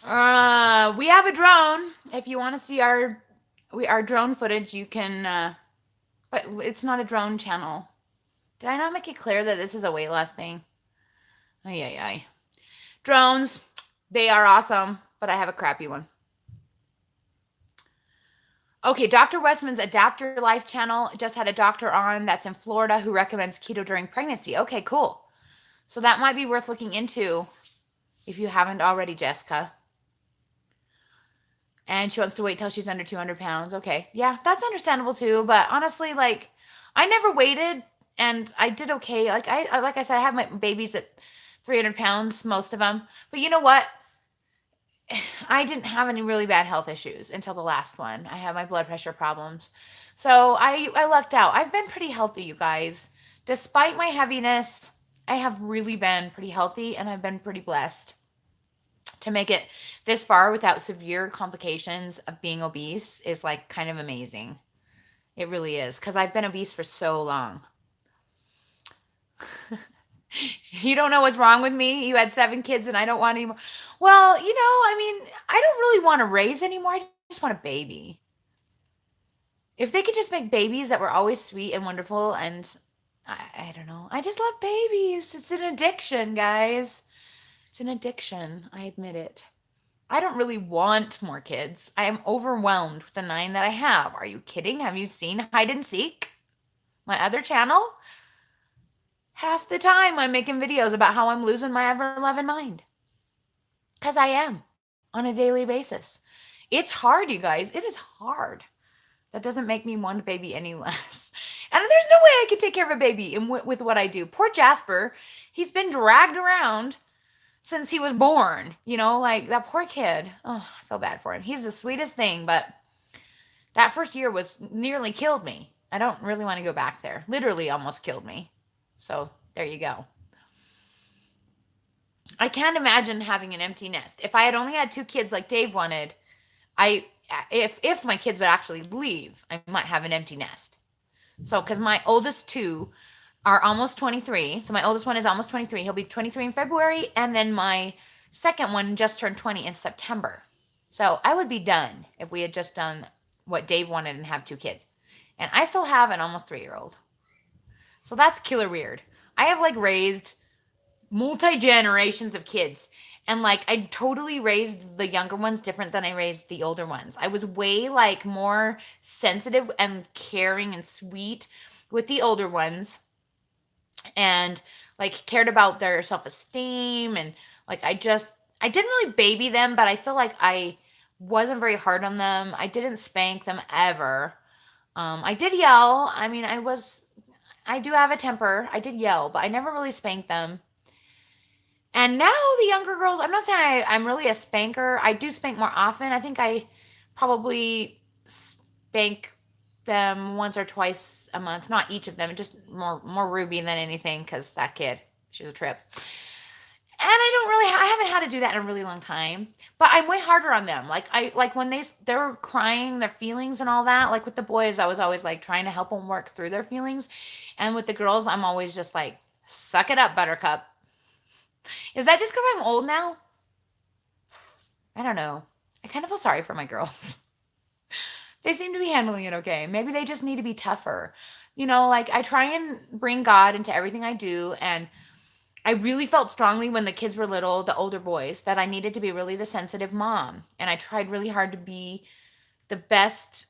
We have a drone. If you want to see our drone footage, you can. But it's not a drone channel. Did I not make it clear that this is a weight loss thing? Ay, ay, ay. Drones, they are awesome, but I have a crappy one. Okay, Dr. Westman's Adapt Your Life channel just had a doctor on that's in Florida who recommends keto during pregnancy. Okay, cool. So that might be worth looking into if you haven't already, Jessica. And she wants to wait till she's under 200 pounds. Okay, yeah, that's understandable too. But honestly, like, I never waited, and I did okay. Like I said, I have my babies at 300 pounds, most of them. But you know what? I didn't have any really bad health issues until the last one. I had my blood pressure problems. So I lucked out. I've been pretty healthy, you guys. Despite my heaviness, I have really been pretty healthy, and I've been pretty blessed to make it this far without severe complications of being obese is like kind of amazing. It really is, because I've been obese for so long. You don't know what's wrong with me? You had 7 kids and I don't want any more. Well, I mean, I don't really want to raise anymore. I just want a baby. If they could just make babies that were always sweet and wonderful, and I don't know. I just love babies. It's an addiction, guys. It's an addiction. I admit it. I don't really want more kids. I am overwhelmed with the 9 that I have. Are you kidding? Have you seen Hide and Seek? My other channel? Half the time I'm making videos about how I'm losing my ever-loving mind. Because I am on a daily basis. It's hard, you guys. It is hard. That doesn't make me want a baby any less. And there's no way I could take care of a baby with what I do. Poor Jasper, he's been dragged around since he was born. Like that poor kid. Oh, I feel bad for him. He's the sweetest thing, but that first year was nearly killed me. I don't really want to go back there. Literally almost killed me. So there you go. I can't imagine having an empty nest. If I had only had 2 kids like Dave wanted, if my kids would actually leave, I might have an empty nest. So, because my oldest 2 are almost 23. So my oldest one is almost 23. He'll be 23 in February. And then my second one just turned 20 in September. So I would be done if we had just done what Dave wanted and have 2 kids. And I still have an almost 3-year-old. So that's killer weird. I have like raised multi-generations of kids. And like I totally raised the younger ones different than I raised the older ones. I was way like more sensitive and caring and sweet with the older ones and like cared about their self-esteem and like I didn't really baby them, but I feel like I wasn't very hard on them. I didn't spank them ever. I did yell. I mean, I do have a temper. I did yell, but I never really spanked them. And now the younger girls, I'm not saying I'm really a spanker. I do spank more often. I think I probably spank them once or twice a month. Not each of them, just more Ruby than anything because that kid, she's a trip. And I haven't had to do that in a really long time. But I'm way harder on them. Like when they're crying, their feelings and all that. Like with the boys, I was always like trying to help them work through their feelings. And with the girls, I'm always just like, suck it up, buttercup. Is that just because I'm old now? I don't know. I kind of feel sorry for my girls. They seem to be handling it okay. Maybe they just need to be tougher. Like I try and bring God into everything I do. And I really felt strongly when the kids were little, the older boys, that I needed to be really the sensitive mom. And I tried really hard to be the best,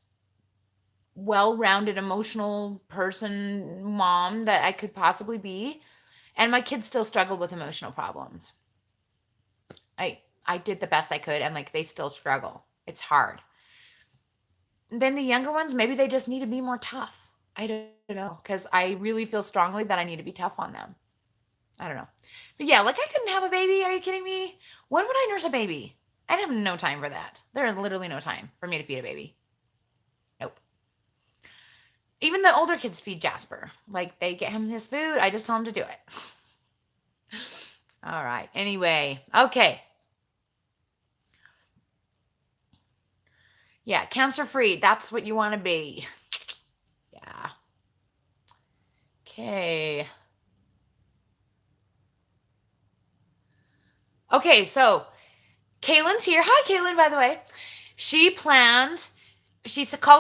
well-rounded, emotional person, mom that I could possibly be. And my kids still struggled with emotional problems. I did the best I could, and like they still struggle. It's hard. Then the younger ones, maybe they just need to be more tough. I don't know, because I really feel strongly that I need to be tough on them. I don't know. But yeah, like I couldn't have a baby. Are you kidding me? When would I nurse a baby? I'd have no time for that. There is literally no time for me to feed a baby. Nope. Even the older kids feed Jasper. Like they get him his food. I just tell him to do it. All right. Anyway. Okay. Yeah, cancer free. That's what you want to be. Yeah. Okay. Okay, so Kaylin's here. Hi, Kaylin, by the way. She called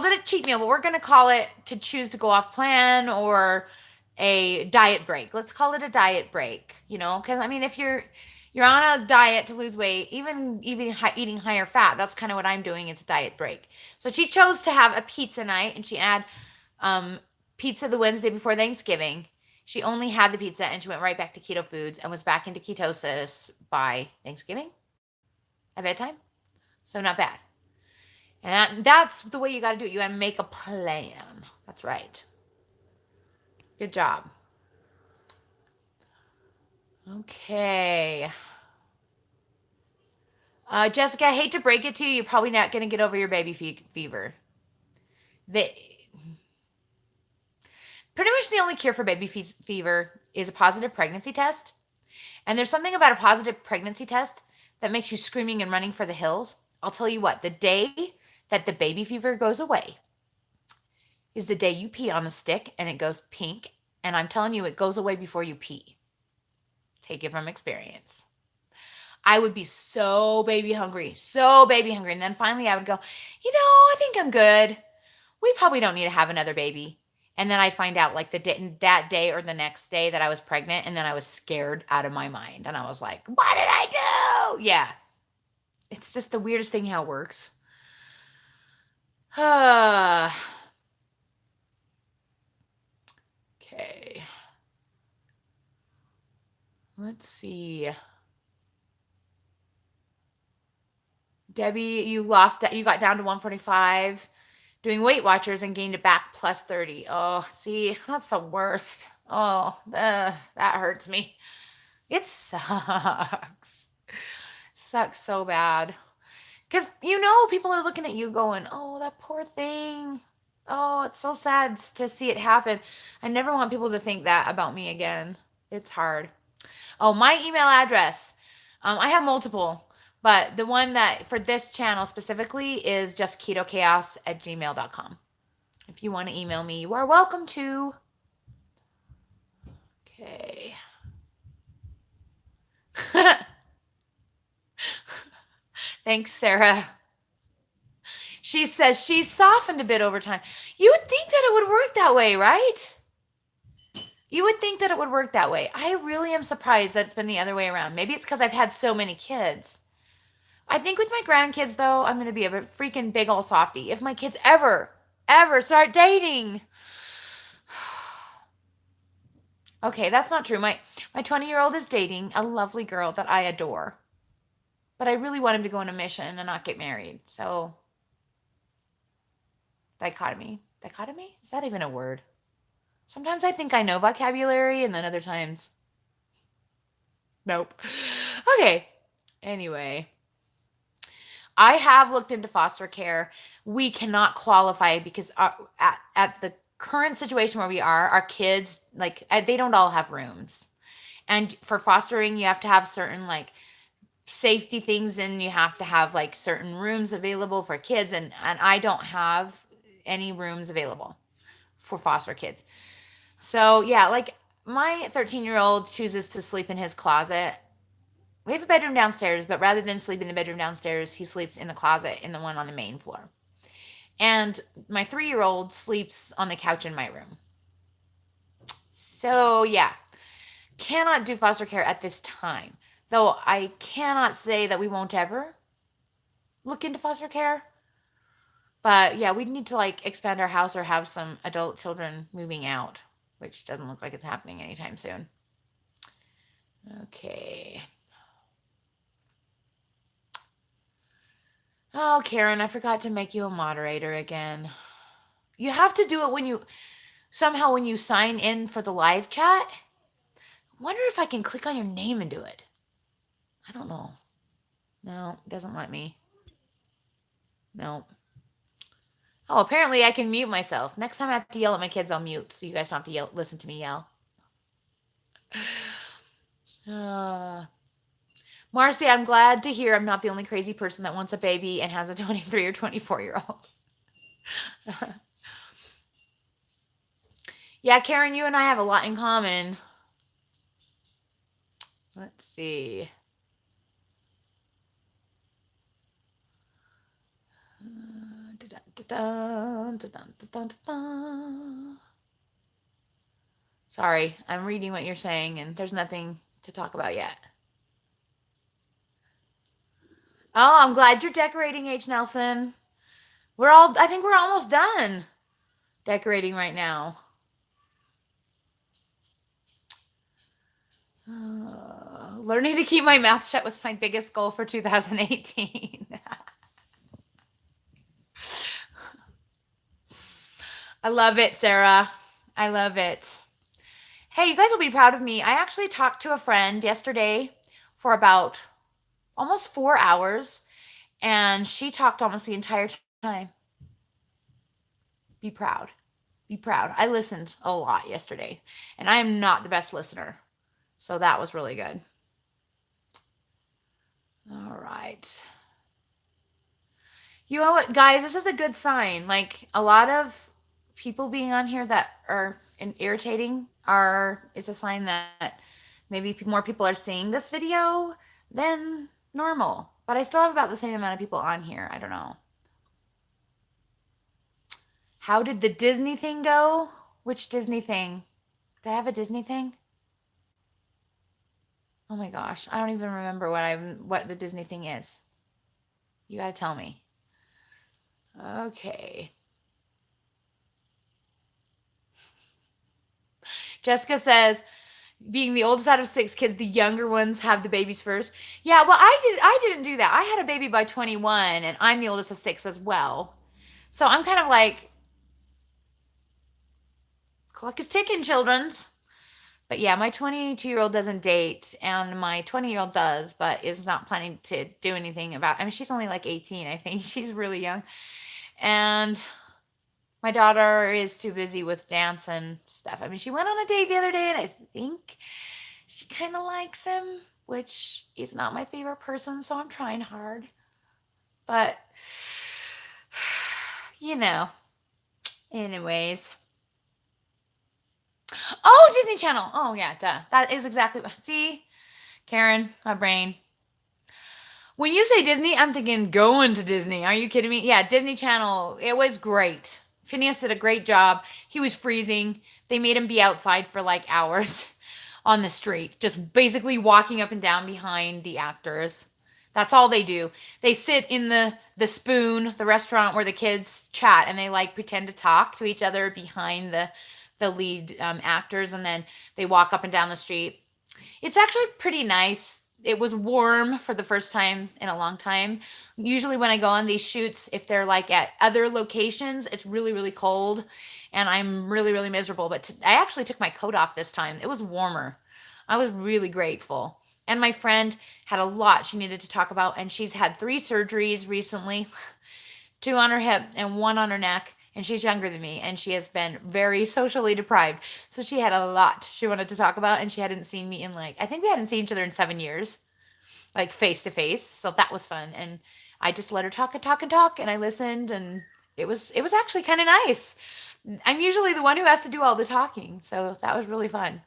it a cheat meal, but we're going to call it to choose to go off plan or a diet break. Let's call it a diet break, because I mean, if you're on a diet to lose weight, even eating higher fat, that's kind of what I'm doing. It's a diet break. So she chose to have a pizza night, and she had pizza the Wednesday before Thanksgiving. She only had the pizza, and she went right back to keto foods and was back into ketosis by Thanksgiving at bedtime. So not bad. And that's the way you got to do it. You got to make a plan. That's right. Good job. Okay. Jessica, I hate to break it to you. You're probably not going to get over your baby fever. Pretty much the only cure for baby fever is a positive pregnancy test. And there's something about a positive pregnancy test that makes you screaming and running for the hills. I'll tell you what, the day that the baby fever goes away is the day you pee on a stick and it goes pink. And I'm telling you, it goes away before you pee. Take it from experience. I would be so baby hungry. And then finally I would go, I think I'm good. We probably don't need to have another baby. And then I find out like that day or the next day that I was pregnant, and then I was scared out of my mind. And I was like, what did I do? Yeah. It's just the weirdest thing how it works. Okay. Let's see. Debbie, you got down to 145 doing Weight Watchers and gained it back plus 30. Oh, see, that's the worst. Oh, that hurts me. It sucks. Sucks so bad. Because, people are looking at you going, oh, that poor thing. Oh, it's so sad to see it happen. I never want people to think that about me again. It's hard. Oh, my email address. I have multiple. But the one that for this channel specifically is just ketochaos@gmail.com. If you want to email me, you are welcome to. Okay. Thanks, Sarah. She says she's softened a bit over time. You would think that it would work that way, right? You would think that it would work that way. I really am surprised that it's been the other way around. Maybe it's because I've had so many kids. I think with my grandkids, though, I'm going to be a freaking big old softie. If my kids ever start dating. Okay, that's not true. My 20-year-old is dating a lovely girl that I adore. But I really want him to go on a mission and not get married. So, dichotomy. Dichotomy? Is that even a word? Sometimes I think I know vocabulary, and then other times, nope. Okay. Anyway, I have looked into foster care. We cannot qualify because at the current situation where we are, our kids, like, they don't all have rooms. And for fostering, you have to have certain, like, safety things, and you have to have, like, certain rooms available for kids. And I don't have any rooms available for foster kids. So, yeah, like, my 13-year-old chooses to sleep in his closet. We have a bedroom downstairs, but rather than sleep in the bedroom downstairs, he sleeps in the closet in the one on the main floor. And my 3-year-old sleeps on the couch in my room. So, yeah, cannot do foster care at this time. Though I cannot say that we won't ever look into foster care. But, yeah, we need to, like, expand our house or have some adult children moving out, which doesn't look like it's happening anytime soon. Okay. Oh, Karen, I forgot to make you a moderator again. You have to do it when you sign in for the live chat. I wonder if I can click on your name and do it. I don't know. No, it doesn't let me. No. Oh, apparently I can mute myself. Next time I have to yell at my kids, I'll mute, so you guys don't have to listen to me yell. Marcy, I'm glad to hear I'm not the only crazy person that wants a baby and has a 23 or 24-year-old. Yeah, Karen, you and I have a lot in common. Let's see. Sorry, I'm reading what you're saying, and there's nothing to talk about yet. Oh, I'm glad you're decorating, H. Nelson. I think we're almost done decorating right now. Learning to keep my mouth shut was my biggest goal for 2018. I love it, Sarah. I love it. Hey, you guys will be proud of me. I actually talked to a friend yesterday for about almost 4 hours, and she talked almost the entire time. Be proud. Be proud. I listened a lot yesterday, and I am not the best listener, so that was really good. All right. You know what, guys? This is a good sign. Like, a lot of people being on here that are irritating it's a sign that maybe more people are seeing this video than normal. But I still have about the same amount of people on here. I don't know. How did the Disney thing go? Which Disney thing? Did I have a Disney thing? Oh my gosh, I don't even remember what the Disney thing is. You gotta tell me. Okay. Jessica says, being the oldest out of 6 kids, the younger ones have the babies first. Yeah, well, I didn't do that. I had a baby by 21, and I'm the oldest of 6 as well. So I'm kind of like, clock is ticking, children's. But yeah, my 22-year-old doesn't date, and my 20-year-old does, but is not planning to do anything about. I mean, she's only like 18, I think. She's really young. And my daughter is too busy with dance and stuff. I mean, she went on a date the other day, and I think she kind of likes him, which is not my favorite person, so I'm trying hard. But, you know, anyways. Oh, Disney Channel. Oh, yeah, duh. That is exactly what. See, Karen, my brain. When you say Disney, I'm thinking going to Disney. Are you kidding me? Yeah, Disney Channel. It was great. Phineas did a great job. He was freezing. They made him be outside for like hours on the street, just basically walking up and down behind the actors. That's all they do. They sit in the Spoon, the restaurant where the kids chat, and they like pretend to talk to each other behind the lead actors, and then they walk up and down the street. It's actually pretty nice. It was warm for the first time in a long time. Usually, when I go on these shoots, if they're like at other locations, it's really, really cold and I'm really, really miserable. But I actually took my coat off this time. It was warmer. I was really grateful. And my friend had a lot she needed to talk about, and she's had 3 surgeries recently, 2 on her hip and 1 on her neck. And she's younger than me, and she has been very socially deprived. So she had a lot she wanted to talk about, and she hadn't seen me in like, I think we hadn't seen each other in 7 years, like face to face. So that was fun. And I just let her talk and talk and talk, and I listened, and it was actually kind of nice. I'm usually the one who has to do all the talking, so that was really fun.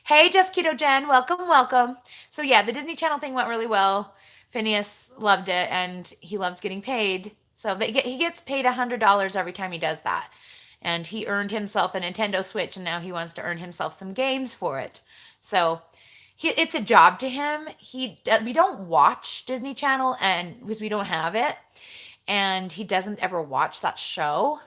Hey, Just Keto Jen, welcome, welcome. So yeah, the Disney Channel thing went really well. Phineas loved it, and he loves getting paid. So he gets paid $100 every time he does that. And he earned himself a Nintendo Switch, and now he wants to earn himself some games for it. So it's a job to him. We don't watch Disney Channel, and because we don't have it, and he doesn't ever watch that show.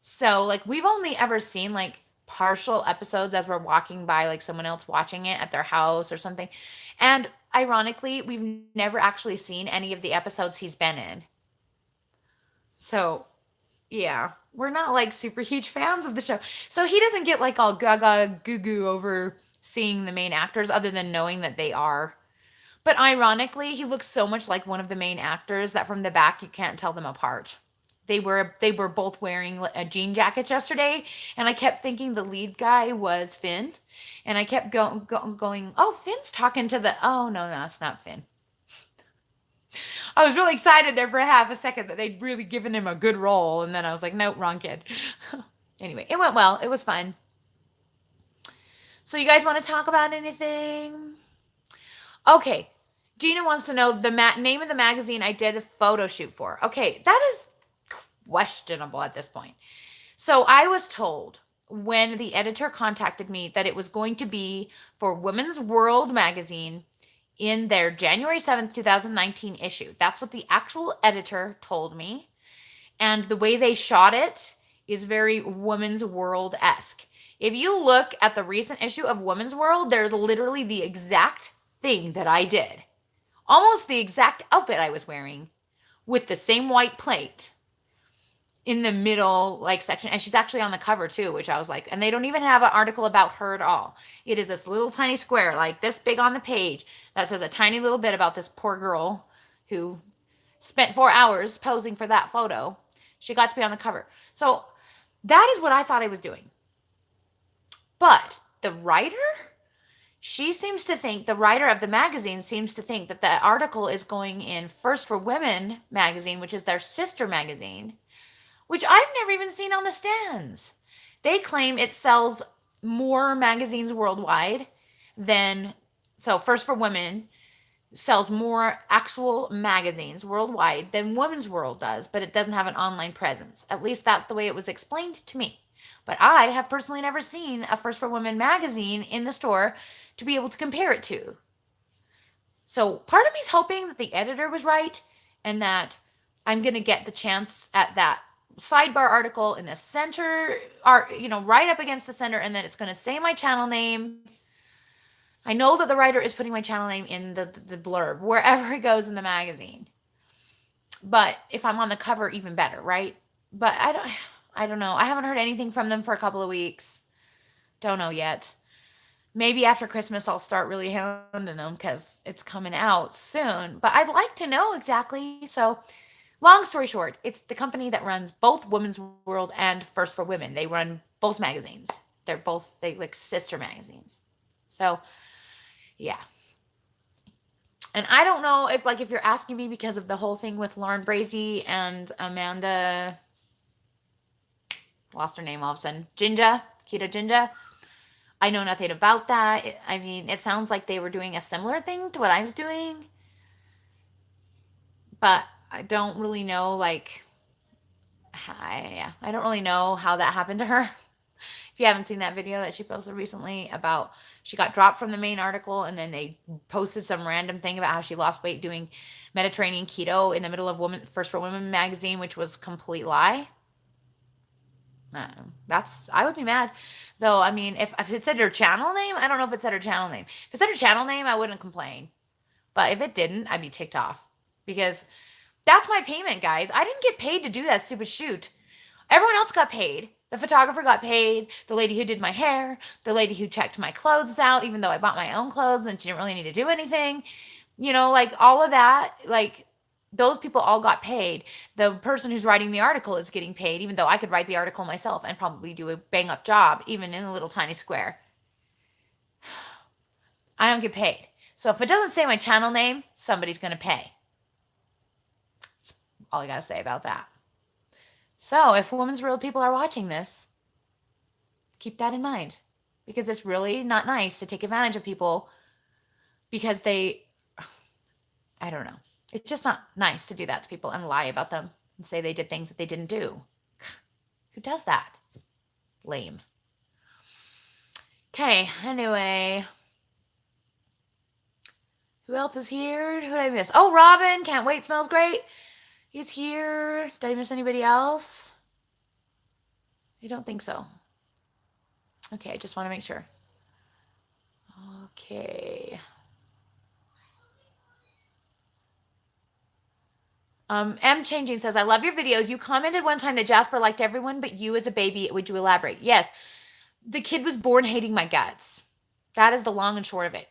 So like we've only ever seen like partial episodes as we're walking by like someone else watching it at their house or something. And ironically, we've never actually seen any of the episodes he's been in. So, yeah, we're not like super huge fans of the show. So he doesn't get like all gaga goo goo over seeing the main actors other than knowing that they are. But ironically, he looks so much like one of the main actors that from the back you can't tell them apart. They were both wearing a jean jackets yesterday, and I kept thinking the lead guy was Finn, and I kept going, oh, Finn's talking to the, oh no, no, it's not Finn. I was really excited there for a half a second that they'd really given him a good role, and then I was like, nope, wrong kid. Anyway, it went well. It was fun. So you guys want to talk about anything? Okay. Gina wants to know the name of the magazine I did a photo shoot for. Okay, that is questionable at this point. So I was told when the editor contacted me that it was going to be for Women's World magazine in their January 7th, 2019 issue. That's what the actual editor told me. And the way they shot it is very Women's World-esque. If you look at the recent issue of Women's World, there's literally the exact thing that I did. Almost the exact outfit I was wearing with the same white plate in the middle like section, and she's actually on the cover too, which I was like, and they don't even have an article about her at all. It is this little tiny square like this big on the page that says a tiny little bit about this poor girl who spent 4 hours posing for that photo. She got to be on the cover. So that is what I thought I was doing. But the writer, the writer of the magazine seems to think that the article is going in First for Women magazine, which is their sister magazine, which I've never even seen on the stands. They claim it sells more magazines worldwide than, so First for Women sells more actual magazines worldwide than Women's World does, but it doesn't have an online presence. At least that's the way it was explained to me. But I have personally never seen a First for Women magazine in the store to be able to compare it to. So part of me is hoping that the editor was right and that I'm going to get the chance at that sidebar article in the center, right up against the center, and then it's going to say my channel name. I know that the writer is putting my channel name in the blurb, wherever it goes in the magazine. But if I'm on the cover, even better, right? But I don't know. I haven't heard anything from them for a couple of weeks. Don't know yet. Maybe after Christmas I'll start really hounding them because it's coming out soon. But I'd like to know exactly. So long story short, it's the company that runs both Women's World and First for Women. They run both magazines. They like sister magazines. So, yeah. And I don't know if you're asking me because of the whole thing with Lauren Brazy and Amanda, lost her name all of a sudden, Keto Jinja. I know nothing about that. It sounds like they were doing a similar thing to what I was doing. But I don't really know, like, I don't really know how that happened to her. If you haven't seen that video that she posted recently about she got dropped from the main article and then they posted some random thing about how she lost weight doing Mediterranean keto in the middle of First for Women magazine, which was a complete lie. I would be mad though. I mean, if it said her channel name, I don't know if it said her channel name. If it said her channel name, I wouldn't complain. But if it didn't, I'd be ticked off because that's my payment, guys. I didn't get paid to do that stupid shoot. Everyone else got paid. The photographer got paid, the lady who did my hair, the lady who checked my clothes out, even though I bought my own clothes and she didn't really need to do anything. You know, like all of that, like those people all got paid. The person who's writing the article is getting paid, even though I could write the article myself and probably do a bang up job, even in a little tiny square. I don't get paid. So if it doesn't say my channel name, somebody's going to pay. That's all I got to say about that. So if Women's Real people are watching this, keep that in mind because it's really not nice to take advantage of people because I don't know. It's just not nice to do that to people and lie about them and say they did things that they didn't do. Who does that? Lame. Okay, anyway. Who else is here? Who did I miss? Oh, Robin. Can't wait. Smells great. He's here. Did I miss anybody else? I don't think so. Okay, I just want to make sure. Okay. M Changing says, I love your videos. You commented one time that Jasper liked everyone, but you as a baby, would you elaborate? Yes. The kid was born hating my guts. That is the long and short of it.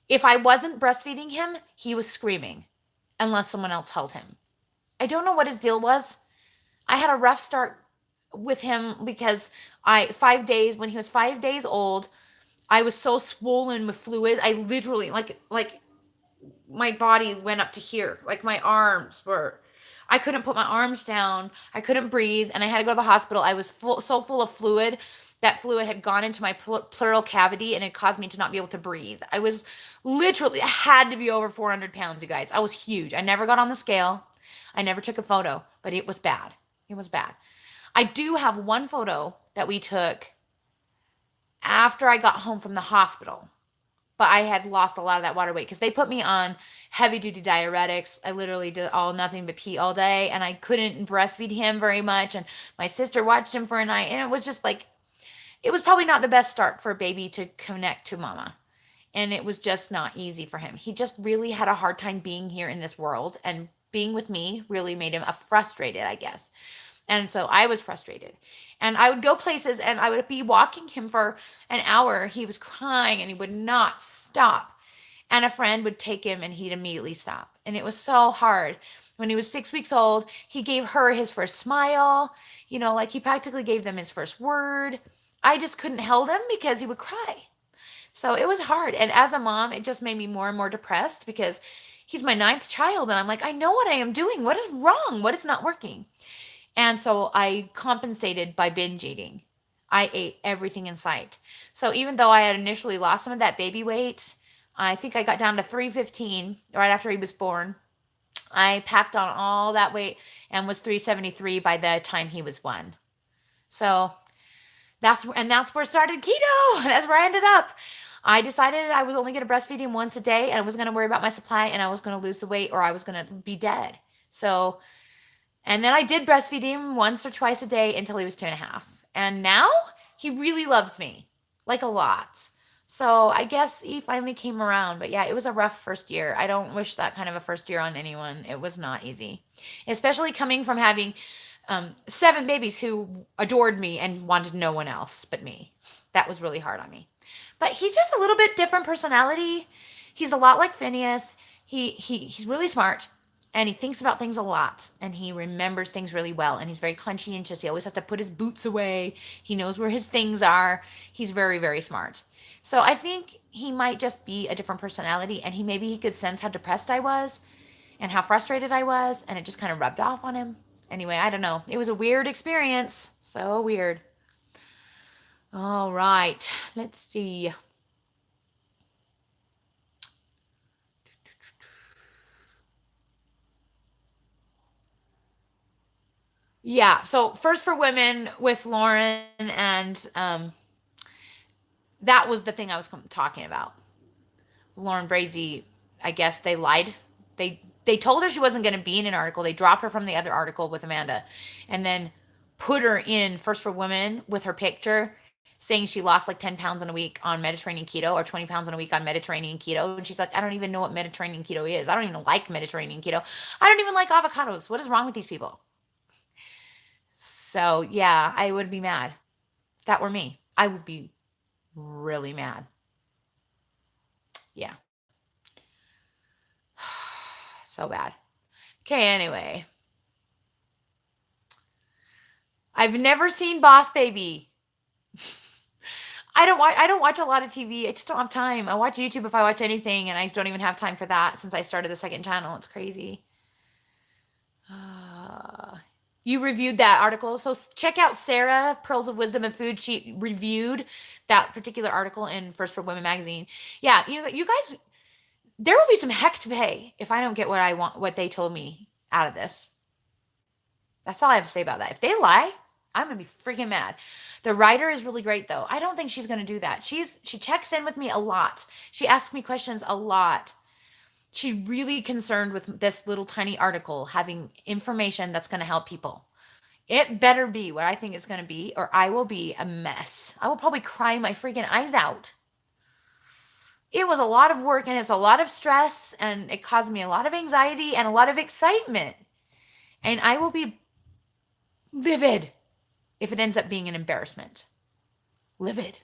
If I wasn't breastfeeding him, he was screaming unless someone else held him. I don't know what his deal was. I had a rough start with him because when he was 5 days old, I was so swollen with fluid. I literally, like my body went up to here. Like my arms I couldn't put my arms down. I couldn't breathe and I had to go to the hospital. I was so full of fluid. That fluid had gone into my pleural cavity and it caused me to not be able to breathe. I had to be over 400 pounds, you guys. I was huge. I never got on the scale. I never took a photo, but it was bad. It was bad. I do have one photo that we took after I got home from the hospital. But I had lost a lot of that water weight because they put me on heavy duty diuretics. I literally did nothing but pee all day and I couldn't breastfeed him very much. And my sister watched him for a night and it was just like, it was probably not the best start for a baby to connect to mama. And it was just not easy for him. He just really had a hard time being here in this world and being with me really made him frustrated, I guess. And so I was frustrated. And I would go places and I would be walking him for an hour. He was crying and he would not stop. And a friend would take him and he'd immediately stop. And it was so hard. When he was 6 weeks old, he gave her his first smile. You know, like he practically gave them his first word. I just couldn't hold him because he would cry. So it was hard. And as a mom, it just made me more and more depressed because he's my 9th child. And I'm like, I know what I am doing. What is wrong? What is not working? And so I compensated by binge eating. I ate everything in sight. So even though I had initially lost some of that baby weight, I think I got down to 315 right after he was born. I packed on all that weight and was 373 by the time he was 1. So that's where started keto. That's where I ended up. I decided I was only going to breastfeed him once a day and I was going to worry about my supply and I was going to lose the weight or I was going to be dead. So, and then I did breastfeed him once or twice a day until he was 2.5. And now he really loves me, like a lot. So I guess he finally came around. But yeah, it was a rough first year. I don't wish that kind of a first year on anyone. It was not easy, especially coming from having 7 babies who adored me and wanted no one else but me. That was really hard on me. But he's just a little bit different personality. He's a lot like Phineas. He's really smart. And he thinks about things a lot. And he remembers things really well. And he's very conscientious. He always has to put his boots away. He knows where his things are. He's very, very smart. So I think he might just be a different personality. And maybe he could sense how depressed I was. And how frustrated I was. And it just kind of rubbed off on him. Anyway, I don't know. It was a weird experience. So weird. All right. Let's see. Yeah. So First for Women with Lauren, and that was the thing I was talking about. Lauren Brazy, I guess they lied. They told her she wasn't going to be in an article. They dropped her from the other article with Amanda, and then put her in First for Women with her picture saying she lost like 10 pounds in a week on Mediterranean keto or 20 pounds in a week on Mediterranean keto. And she's like, I don't even know what Mediterranean keto is. I don't even like Mediterranean keto. I don't even like avocados. What is wrong with these people? So, yeah, I would be mad. If that were me, I would be really mad. Yeah. So bad. Okay, anyway. I've never seen Boss Baby. I don't watch a lot of TV. I just don't have time. I watch YouTube if I watch anything, and I don't even have time for that since I started the second channel. It's crazy. Uh, you reviewed that article, so check out Sarah Pearls of Wisdom and Food. She reviewed that particular article in First for Women magazine. Yeah, you guys, there will be some heck to pay if I don't get what I want, what they told me out of this. That's all I have to say about that. If they lie, I'm gonna be freaking mad. The writer is really great though. I don't think she's gonna do that. She checks in with me a lot. She asks me questions a lot. She's really concerned with this little tiny article having information that's gonna help people. It better be what I think it's gonna be, or I will be a mess. I will probably cry my freaking eyes out. It was a lot of work and it's a lot of stress and it caused me a lot of anxiety and a lot of excitement. And I will be livid if it ends up being an embarrassment. Livid.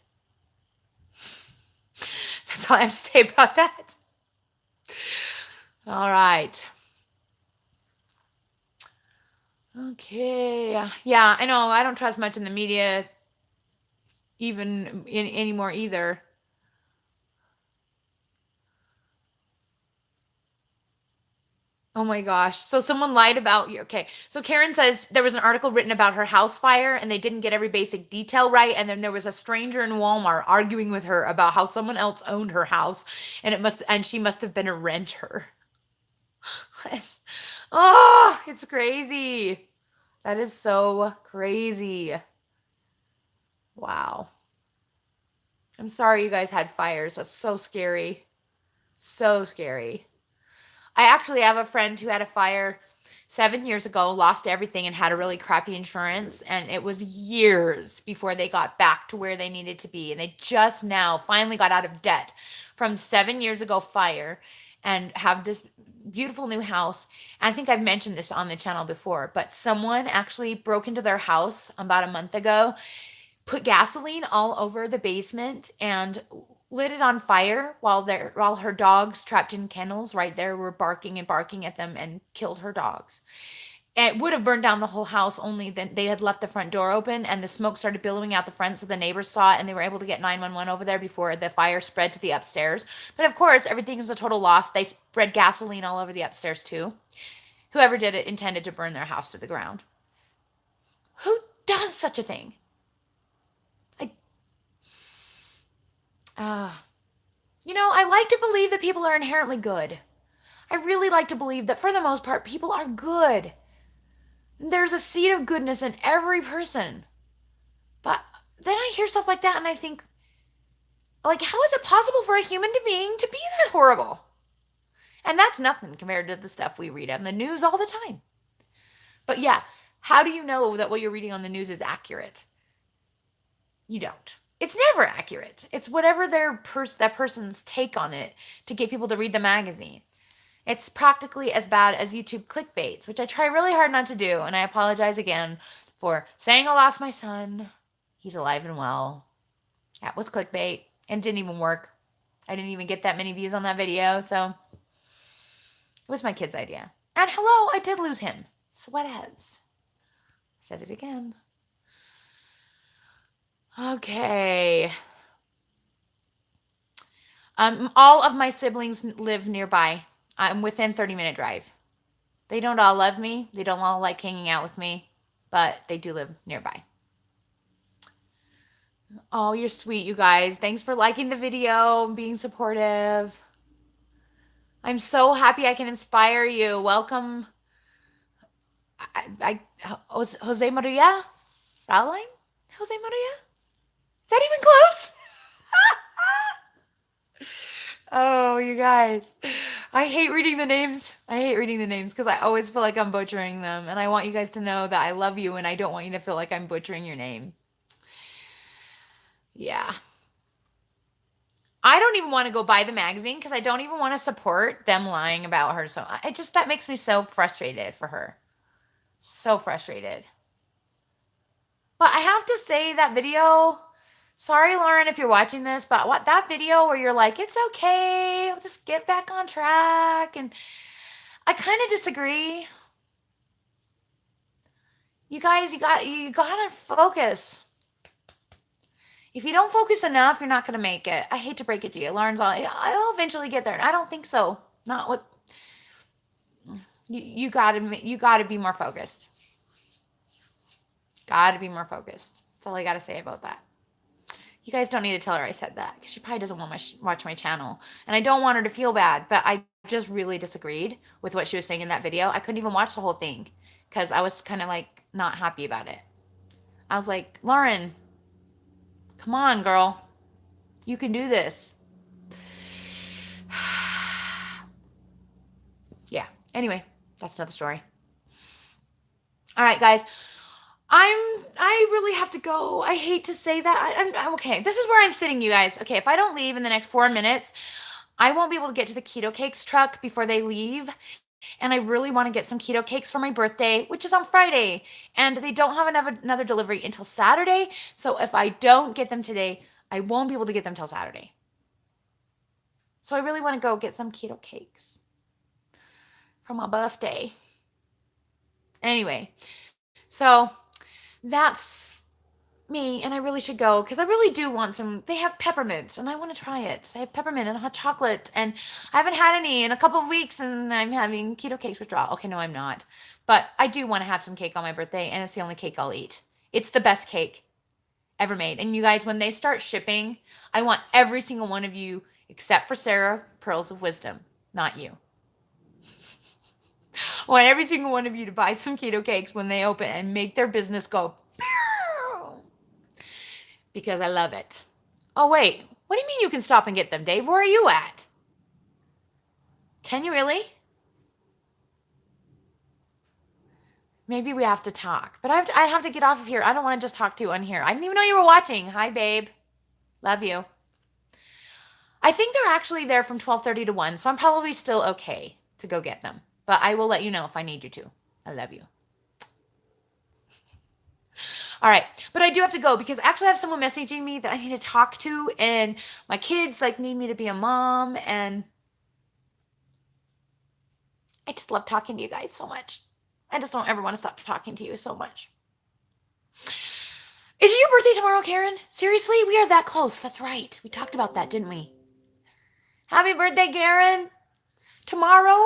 That's all I have to say about that. All right. Okay. Yeah, I know. I don't trust much in the media even anymore either. Oh my gosh. So someone lied about you. Okay. So Karen says there was an article written about her house fire and they didn't get every basic detail right. And then there was a stranger in Walmart arguing with her about how someone else owned her house and she must have been a renter. Oh, it's crazy. That is so crazy. Wow. I'm sorry you guys had fires. That's so scary. So scary. I actually have a friend who had a fire 7 years ago, lost everything, and had a really crappy insurance. And it was years before they got back to where they needed to be. And they just now finally got out of debt from 7 years ago fire and have this beautiful new house. And I think I've mentioned this on the channel before, but someone actually broke into their house about a month ago, put gasoline all over the basement and lit it on fire while her dogs trapped in kennels right there were barking and barking at them and killed her dogs. It would have burned down the whole house, only then they had left the front door open and the smoke started billowing out the front, so the neighbors saw it and they were able to get 911 over there before the fire spread to the upstairs. But of course, everything is a total loss. They spread gasoline all over the upstairs too. Whoever did it intended to burn their house to the ground. Who does such a thing? I uh I like to believe that people are inherently good. I really like to believe that for the most part people are good. There's a seed of goodness in every person. But then I hear stuff like that and I think, like, how is it possible for a human being to be that horrible? And that's nothing compared to the stuff we read on the news all the time. But yeah, how do you know that what you're reading on the news is accurate? You don't. It's never accurate. It's whatever that person's take on it to get people to read the magazine. It's practically as bad as YouTube clickbaits, which I try really hard not to do, and I apologize again for saying I lost my son. He's alive and well. That was clickbait and didn't even work. I didn't even get that many views on that video, so it was my kid's idea. And hello, I did lose him. So whatevs. I said it again. Okay. All of my siblings live nearby. I'm within 30-minute drive. They don't all love me. They don't all like hanging out with me, but they do live nearby. Oh, you're sweet, you guys. Thanks for liking the video and being supportive. I'm so happy I can inspire you. Welcome. Jose Maria? Fraulein? Jose Maria? Is that even close? Oh, you guys. I hate reading the names. I hate reading the names because I always feel like I'm butchering them. And I want you guys to know that I love you and I don't want you to feel like I'm butchering your name. Yeah. I don't even want to go buy the magazine because I don't even want to support them lying about her. So that makes me so frustrated for her. So frustrated. But I have to say that video, sorry, Lauren, if you're watching this, but that video where you're like, it's okay, I'll just get back on track. And I kind of disagree. You guys, you gotta focus. If you don't focus enough, you're not gonna make it. I hate to break it to you. Lauren's all, I'll eventually get there. I don't think so. Not what you gotta be more focused. Gotta be more focused. That's all I gotta say about that. You guys don't need to tell her I said that because she probably doesn't want to watch my channel. And I don't want her to feel bad, but I just really disagreed with what she was saying in that video. I couldn't even watch the whole thing because I was kind of like not happy about it. I was like, Lauren, come on, girl. You can do this. Yeah. Anyway, that's another story. All right, guys. I really have to go. I hate to say that. I'm okay. This is where I'm sitting, you guys. Okay, if I don't leave in the next 4 minutes, I won't be able to get to the keto cakes truck before they leave. And I really want to get some keto cakes for my birthday, which is on Friday. And they don't have another delivery until Saturday. So if I don't get them today, I won't be able to get them till Saturday. So I really want to go get some keto cakes for my birthday. Anyway, so that's me, and I really should go because I really do want some. They have peppermint, and I want to try it. They have peppermint and hot chocolate, and I haven't had any in a couple of weeks, and I'm having keto cakes withdrawal. Okay, no, I'm not. But I do want to have some cake on my birthday, and it's the only cake I'll eat. It's the best cake ever made. And you guys, when they start shipping, I want every single one of you, except for Sarah, Pearls of Wisdom, not you. I want every single one of you to buy some keto cakes when they open and make their business go because I love it. Oh, wait. What do you mean you can stop and get them, Dave? Where are you at? Can you really? Maybe we have to talk. But I have to get off of here. I don't want to just talk to you on here. I didn't even know you were watching. Hi, babe. Love you. I think they're actually there from 12:30 to 1, so I'm probably still okay to go get them. But I will let you know if I need you to. I love you. All right, but I do have to go because actually I have someone messaging me that I need to talk to, and my kids like need me to be a mom, and I just love talking to you guys so much. I just don't ever want to stop talking to you so much. Is it your birthday tomorrow, Karen? Seriously? We are that close. That's right. We talked about that, didn't we? Happy birthday, Karen. Tomorrow?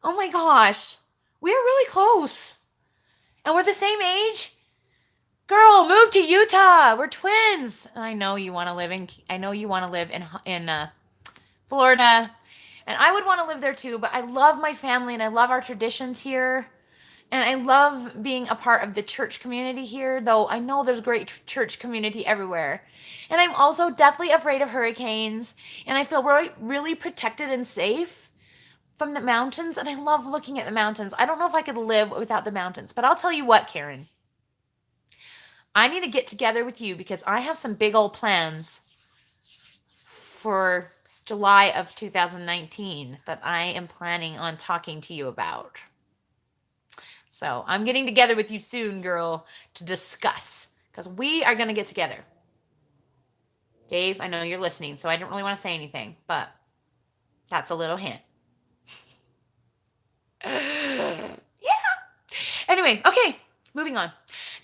Oh my gosh. We are really close. And we're the same age? Girl, move to Utah. We're twins. And I know you want to live in Florida. And I would want to live there too, but I love my family and I love our traditions here. And I love being a part of the church community here, though I know there's great church community everywhere. And I'm also deathly afraid of hurricanes. And I feel really, really protected and safe from the mountains. And I love looking at the mountains. I don't know if I could live without the mountains. But I'll tell you what, Karen. I need to get together with you because I have some big old plans for July of 2019 that I am planning on talking to you about. So I'm getting together with you soon, girl, to discuss because we are going to get together. Dave, I know you're listening, so I don't really want to say anything, but that's a little hint. Yeah. Anyway, okay, moving on.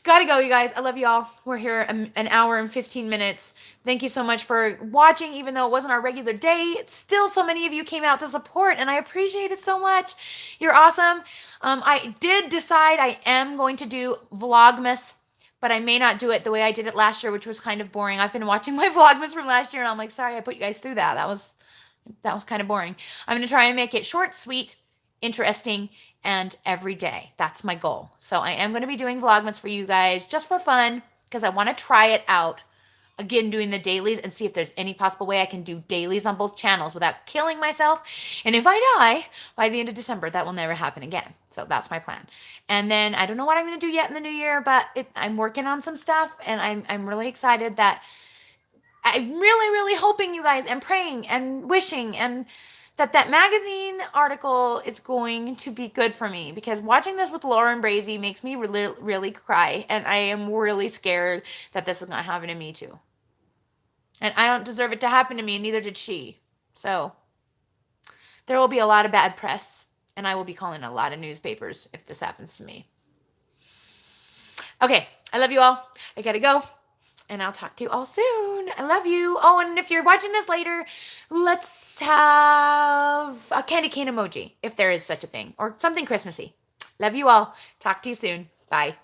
Gotta go, you guys. I love y'all. We're here an hour and 15 minutes. Thank you so much for watching, even though it wasn't our regular day. Still, so many of you came out to support, and I appreciate it so much. You're awesome. I did decide I am going to do Vlogmas, but I may not do it the way I did it last year, which was kind of boring. I've been watching my Vlogmas from last year, and I'm like, sorry I put you guys through that. That was kind of boring. I'm going to try and make it short, sweet, interesting, and every day. That's my goal. So I am going to be doing Vlogmas for you guys just for fun because I want to try it out. Again, doing the dailies and see if there's any possible way I can do dailies on both channels without killing myself. And if I die by the end of December, that will never happen again. So that's my plan. And then I don't know what I'm going to do yet in the new year, but I'm working on some stuff, and I'm really excited that I'm really, really hoping you guys and praying and wishing and that magazine article is going to be good for me, because watching this with Lauren Brazy makes me really, really cry, and I am really scared that this is going to happen to me too. And I don't deserve it to happen to me, and neither did she. So there will be a lot of bad press, and I will be calling a lot of newspapers if this happens to me. Okay, I love you all. I gotta go. And I'll talk to you all soon. I love you. Oh, and if you're watching this later, let's have a candy cane emoji, if there is such a thing, or something Christmassy. Love you all. Talk to you soon. Bye.